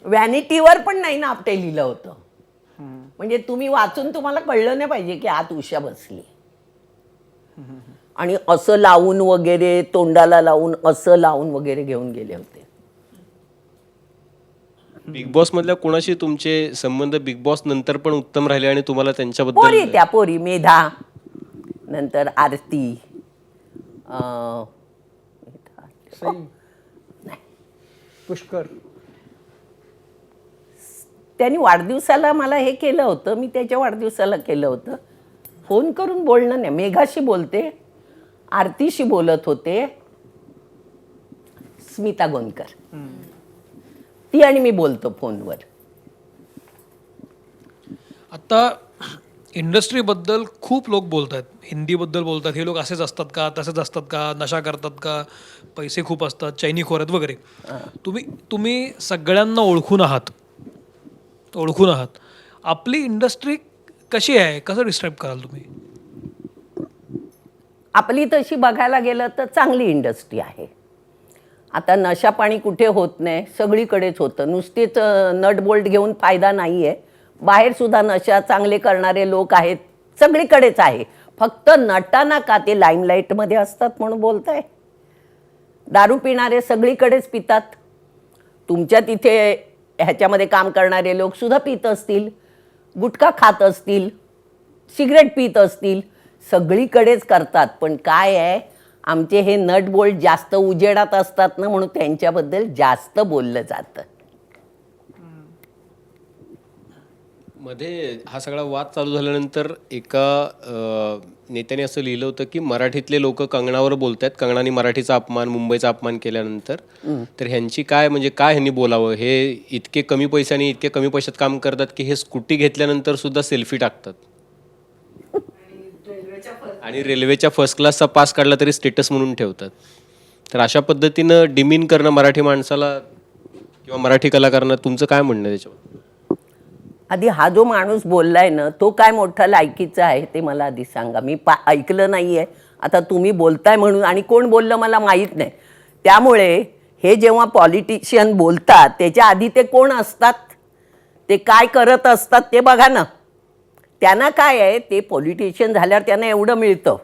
व्हॅनिटीवर पण नाही ना आपटे लिहिलं होतं. म्हणजे तुम्ही वाचून तुम्हाला कळलं नाही पाहिजे की आत उषा बसली. आणि असं लावून वगैरे, तोंडाला लावून असं लावून वगैरे घेऊन गेले होते. बिग बॉस मधल्या कोणाशी तुमचे संबंध बिग बॉस नंतर पण उत्तम राहिले आणि तुम्हाला पोरी, त्यांच्याबद्दल त्या पोरी मेधा, नंतर आरती, पुष्कर. त्यांनी वाढदिवसाला मला हे केलं होतं, मी त्याच्या वाढदिवसाला केलं होतं. फोन करून बोलणं नाही. मेघाशी बोलते, आरतीशी बोलत होते, स्मिता गोंदकर, ती आणि मी बोलतो फोनवर. आता इंडस्ट्रीबद्दल खूप लोक बोलत आहेत, हिंदीबद्दल बोलतात, हे लोक असेच असतात का, तसेच असतात का, नशा करतात का, पैसे खूप असतात, चैनीखोर आहेत वगैरे. तुम्ही सगळ्यांना ओळखून आहात. आपली इंडस्ट्री कशी आहे, कसं डिस्क्राईब कराल तुम्ही? आपली तशी बघायला गेलं तर चांगली इंडस्ट्री आहे. आता नशा पाणी कुठे होत नाही, सगळीकडेच होतं. नुसतेच नट बोल्ट घेऊन फायदा नाही आहे. बाहेरसुद्धा नशा चांगले करणारे लोक आहेत, सगळीकडेच आहे. फक्त नटाना का ते लाईमलाईटमध्ये असतात म्हणून बोलताय? दारू पिणारे सगळीकडेच पितात. तुमच्या तिथे ह्याच्यामध्ये काम करणारे लोकसुद्धा पित असतील, गुटखा खात असतील, सिगरेट पित असतील, सगळीकडेच करतात. पण काय आहे, आमचे हे नट बोल्ट जास्त उजेडात असतात ना, म्हणून त्यांच्याबद्दल जास्त बोललं जातं. मध्ये हा सगळा वाद चालू झाल्यानंतर एका नेत्याने असं लिहिलं होतं की मराठीतले लोक कंगनावर बोलतात, कंगनाने मराठीचा अपमान, मुंबईचा अपमान केल्यानंतर. तर ह्यांची काय, म्हणजे काय ह्यांनी बोलावं? हे इतके कमी पैशाने इतके कमी पैशात काम करतात की हे स्कूटी घेतल्यानंतर सुद्धा सेल्फी टाकतात आणि रेल्वेच्या फर्स्ट क्लासचा पास काढला तरी स्टेटस म्हणून ठेवतात. तर अशा पद्धतीनं डिमीन करणं मराठी माणसाला किंवा मराठी कलाकारांना, तुमचं काय म्हणणं आहे त्याच्यावर? आधी हा जो माणूस बोललाय ना, तो काय मोठा लायकीचा आहे ते मला आधी सांगा. मी ऐकलं नाही आहे. आता तुम्ही बोलताय म्हणून, आणि कोण बोललं मला माहीत नाही. त्यामुळे हे जेव्हा पॉलिटिशियन बोलतात त्याच्या आधी ते कोण असतात, ते काय करत असतात ते बघा ना. त्यांना काय आहे, ते पॉलिटिशियन झाल्यावर त्यांना एवढं मिळतं,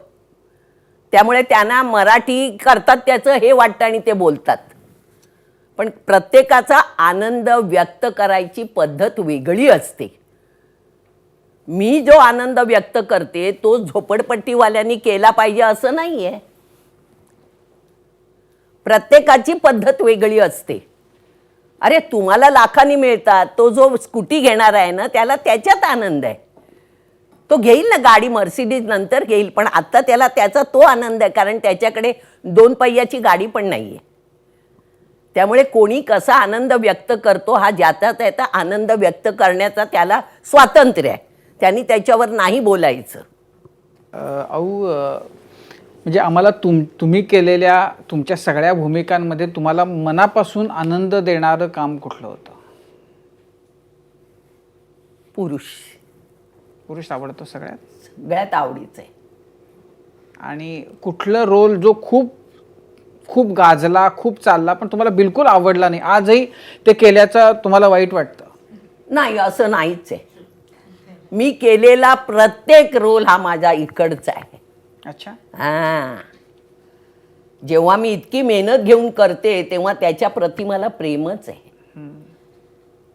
त्यामुळे त्यांना मराठी करतात त्याचं हे वाटतं आणि ते बोलतात. पण प्रत्येकाचा आनंद व्यक्त करायची पद्धत वेगळी असते. मी जो आनंद व्यक्त करते तो झोपडपट्टीवाल्यांनी केला पाहिजे असं नाही आहे. प्रत्येकाची पद्धत वेगळी असते. अरे तुम्हाला लाखांनी मिळतात, तो जो स्कूटी घेणार आहे ना त्याला त्याच्यात आनंद आहे. तो घेईल ना गाडी, मर्सिडीज नंतर घेईल, पण आत्ता त्याला त्याचा तो आनंद आहे, कारण त्याच्याकडे 2 पहियाची गाडी पण नाही आहे. त्यामुळे कोणी कसा आनंद व्यक्त करतो हा ज्याचा त्याचा आनंद व्यक्त करण्याचा त्याला स्वातंत्र्य आहे. त्यांनी त्याच्यावर नाही बोलायचं. म्हणजे आम्हाला तुम्ही केलेल्या तुमच्या सगळ्या भूमिकांमध्ये तुम्हाला मनापासून आनंद देणारं काम कुठलं होतं? पुरुष आवडतो सगळ्यात आवडीचं आहे. आणि कुठलं रोल जो खूप खूप गाजला, खूप चालला, पण तुम्हाला बिलकुल आवडला नाही, आजही ते केल्याचं तुम्हाला वाईट वाटतं? नाही, असं नाहीच आहे. मी केलेला प्रत्येक रोल हा माझा इकडचा आहे. अच्छा. हां, जेव्हा मी इतकी मेहनत घेऊन करते तेव्हा त्याच्या प्रती मला प्रेमच आहे.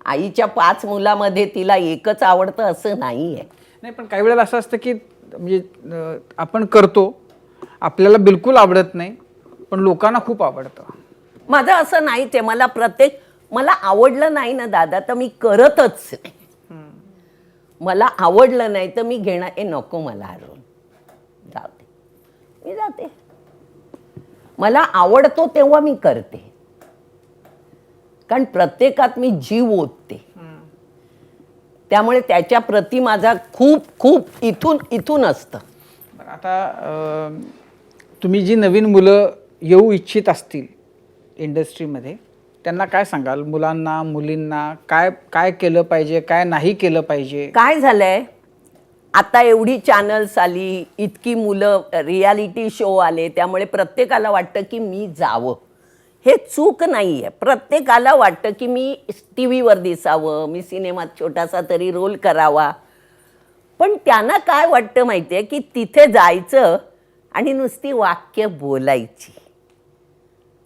आईच्या 5 मुलामध्ये तिला एकच आवडतं असं नाही आहे. नाही, पण काही वेळेला असं असतं की म्हणजे आपण करतो, आपल्याला बिलकुल आवडत नाही, पण लोकांना खूप आवडतं. माझं असं नाहीच आहे. मला आवडलं नाही ना दादा तर मी करतच नाही. मला आवडलं नाही तर मी घेणार, नको मला हा रोल, जाऊ दे, मी जाते. मला आवडतो तेव्हा मी करते, कारण प्रत्येकात मी जीव ओतते. त्यामुळे त्याच्या प्रती माझा खूप खूप इथून असतं. आता तुम्ही जी नवीन मुलं येऊ इच्छित असतील इंडस्ट्रीमध्ये, त्यांना काय सांगाल? मुलांना, मुलींना काय काय केलं पाहिजे, काय नाही केलं पाहिजे? काय झालंय, आता एवढी चॅनल्स आली, इतकी मुलं, रियालिटी शो आले, त्यामुळे प्रत्येकाला वाटतं की मी जावं. हे चूक नाही आहे. प्रत्येकाला वाटतं की मी टी व्हीवर दिसावं, मी सिनेमात छोटासा तरी रोल करावा. पण त्यांना काय वाटतं माहिती आहे की तिथे जायचं आणि नुसती वाक्य बोलायची,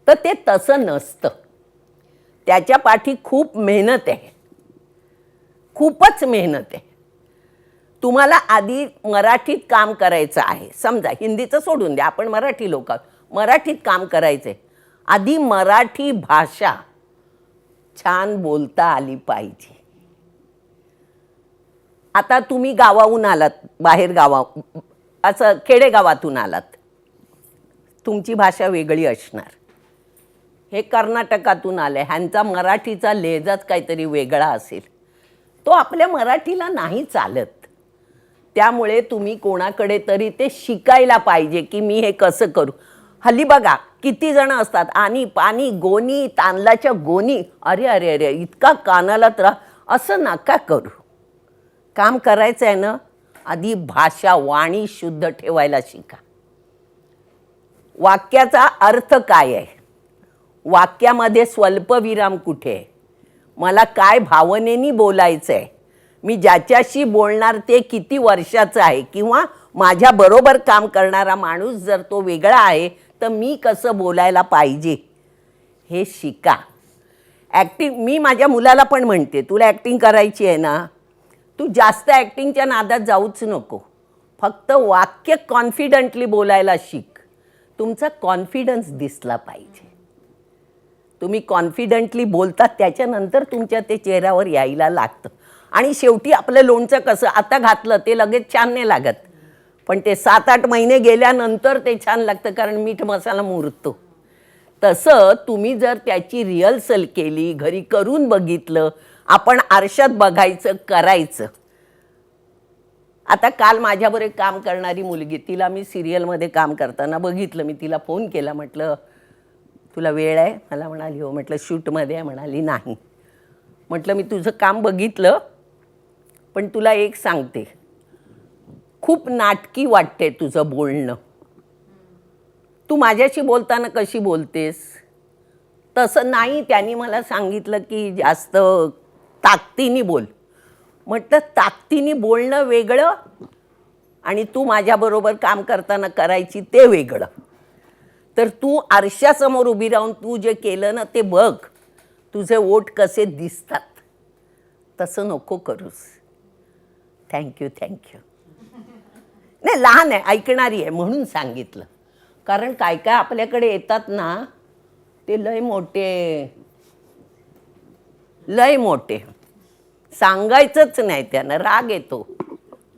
तर ते तसं नसतं. त्याच्या पाठी खूप मेहनत आहे, खूपच मेहनत आहे. तुम्हाला आधी मराठीत काम करायचं आहे. समजा हिंदीचं सोडून द्या, आपण मराठी लोक आहोत, मराठीत काम करायचं. आधी मराठी भाषा छान बोलता आली पाहिजे. आता तुम्ही गावाहून आलात, बाहेर असं खेडेगावातून आलात, तुमची भाषा वेगळी असणार. हे कर्नाटकातून आले, ह्यांचा मराठीचा लहेजाच काहीतरी वेगळा असेल, तो आपल्या मराठीला नाही चालत. त्यामुळे तुम्ही कोणाकडे तरी ते शिकायला पाहिजे की मी हे कसं करू. हल्ली बघा किती जण असतात, आणि पाणी गोणी, तांदळाच्या गोणी, अरे अरे अरे इतका कानाला त्रास, असं नका करू. काम करायचं आहे ना, आधी भाषा वाणी शुद्ध ठेवायला शिका. वाक्याचा अर्थ काय आहे, वाक्यामध्ये स्वल्पविराम कुठे आहे, मला काय भावनेनी बोलायचं आहे, मी ज्याच्याशी बोलणार ते किती वर्षाचं आहे, किंवा माझ्या बरोबर काम करणारा माणूस जर तो वेगळा आहे तर मी कसं बोलायला पाहिजे हे शिका. ॲक्टिंग मी माझ्या मुलाला पण म्हणते, तुला ॲक्टिंग करायची आहे ना, तू जास्त ॲक्टिंगच्या नादात जाऊच नको, फक्त वाक्य कॉन्फिडंटली बोलायला शिक. तुमचा कॉन्फिडन्स दिसला पाहिजे. तुम्ही कॉन्फिडंटली बोलतात त्याच्यानंतर तुमच्या ते चेहऱ्यावर यायला लागतं. आणि शेवटी आपलं लोणचं कसं आता घातलं ते लगेच छान नाही लागत, पण ते 7-8 महिने गेल्यानंतर ते छान लागतं, कारण मीठ मसाला मुरतो. तसं तुम्ही जर त्याची रिहर्सल केली, घरी करून बघितलं, आपण आरशात बघायचं, करायचं. आता काल माझ्याबरोबर एक काम करणारी मुलगी, तिला मी सिरियलमध्ये काम करताना बघितलं. मी तिला फोन केला, म्हटलं तुला वेळ आहे? मला म्हणाली हो. म्हटलं शूटमध्ये आहे? म्हणाली नाही. म्हटलं मी तुझं काम बघितलं, पण तुला एक सांगते, खूप नाटकी वाटते तुझं बोलणं. तू माझ्याशी बोलताना कशी बोलतेस तसं नाही. त्यांनी मला सांगितलं की जास्त ताकदीने बोल. म्हटलं ताकदीने बोलणं वेगळं आणि तू माझ्याबरोबर काम करताना करायची ते वेगळं. तर तू आरशासमोर उभी राहून तू जे केलं ना ते बघ, तुझे ओठ कसे दिसतात. तसं नको करूस. थँक्यू. नाही, लहान आहे, ऐकणारी आहे म्हणून सांगितलं. कारण काय काय आपल्याकडे येतात ना ते लय मोठे सांगायचंच नाही, त्यांना राग येतो.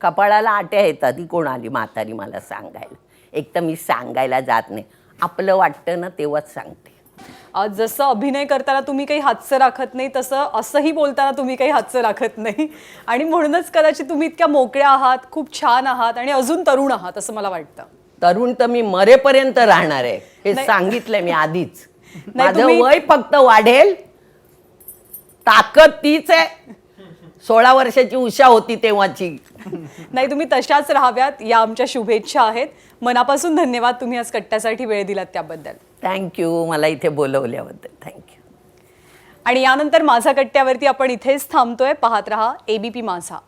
कपाळाला आट्या येतात. ती कोण आली म्हातारी मला सांगायला. एक तर मी सांगायला जात नाही, आपलं वाटतं ना तेव्हाच सांगते. जसं अभिनय करताना तुम्ही काही हातचं राखत नाही, तसं असंही बोलताना तुम्ही काही हातचं राखत नाही. आणि म्हणूनच कदाचित तुम्ही इतक्या मोकळ्या आहात, खूप छान आहात आणि अजून तरुण आहात असं मला वाटतं. तरुण तर मी मरेपर्यंत राहणार आहे, हे सांगितलंय मी आधीच. माझं तुम्ही- वय फक्त वाढेल, ताकद तीच आहे. 16 वर्षाची उषा होती तेव्हाची. नाही, तुम्ही तशाच राहाव्यात, या आमच्या शुभेच्छा आहेत. मनापासून धन्यवाद तुम्ही आज कट्ट्यासाठी वेळ दिलात त्याबद्दल. थँक्यू, मला इथे बोलवल्याबद्दल थँक्यू. आणि यानंतर माझा कट्ट्यावरती आपण इथेच थांबतोय. पाहत रहा ABP माझा.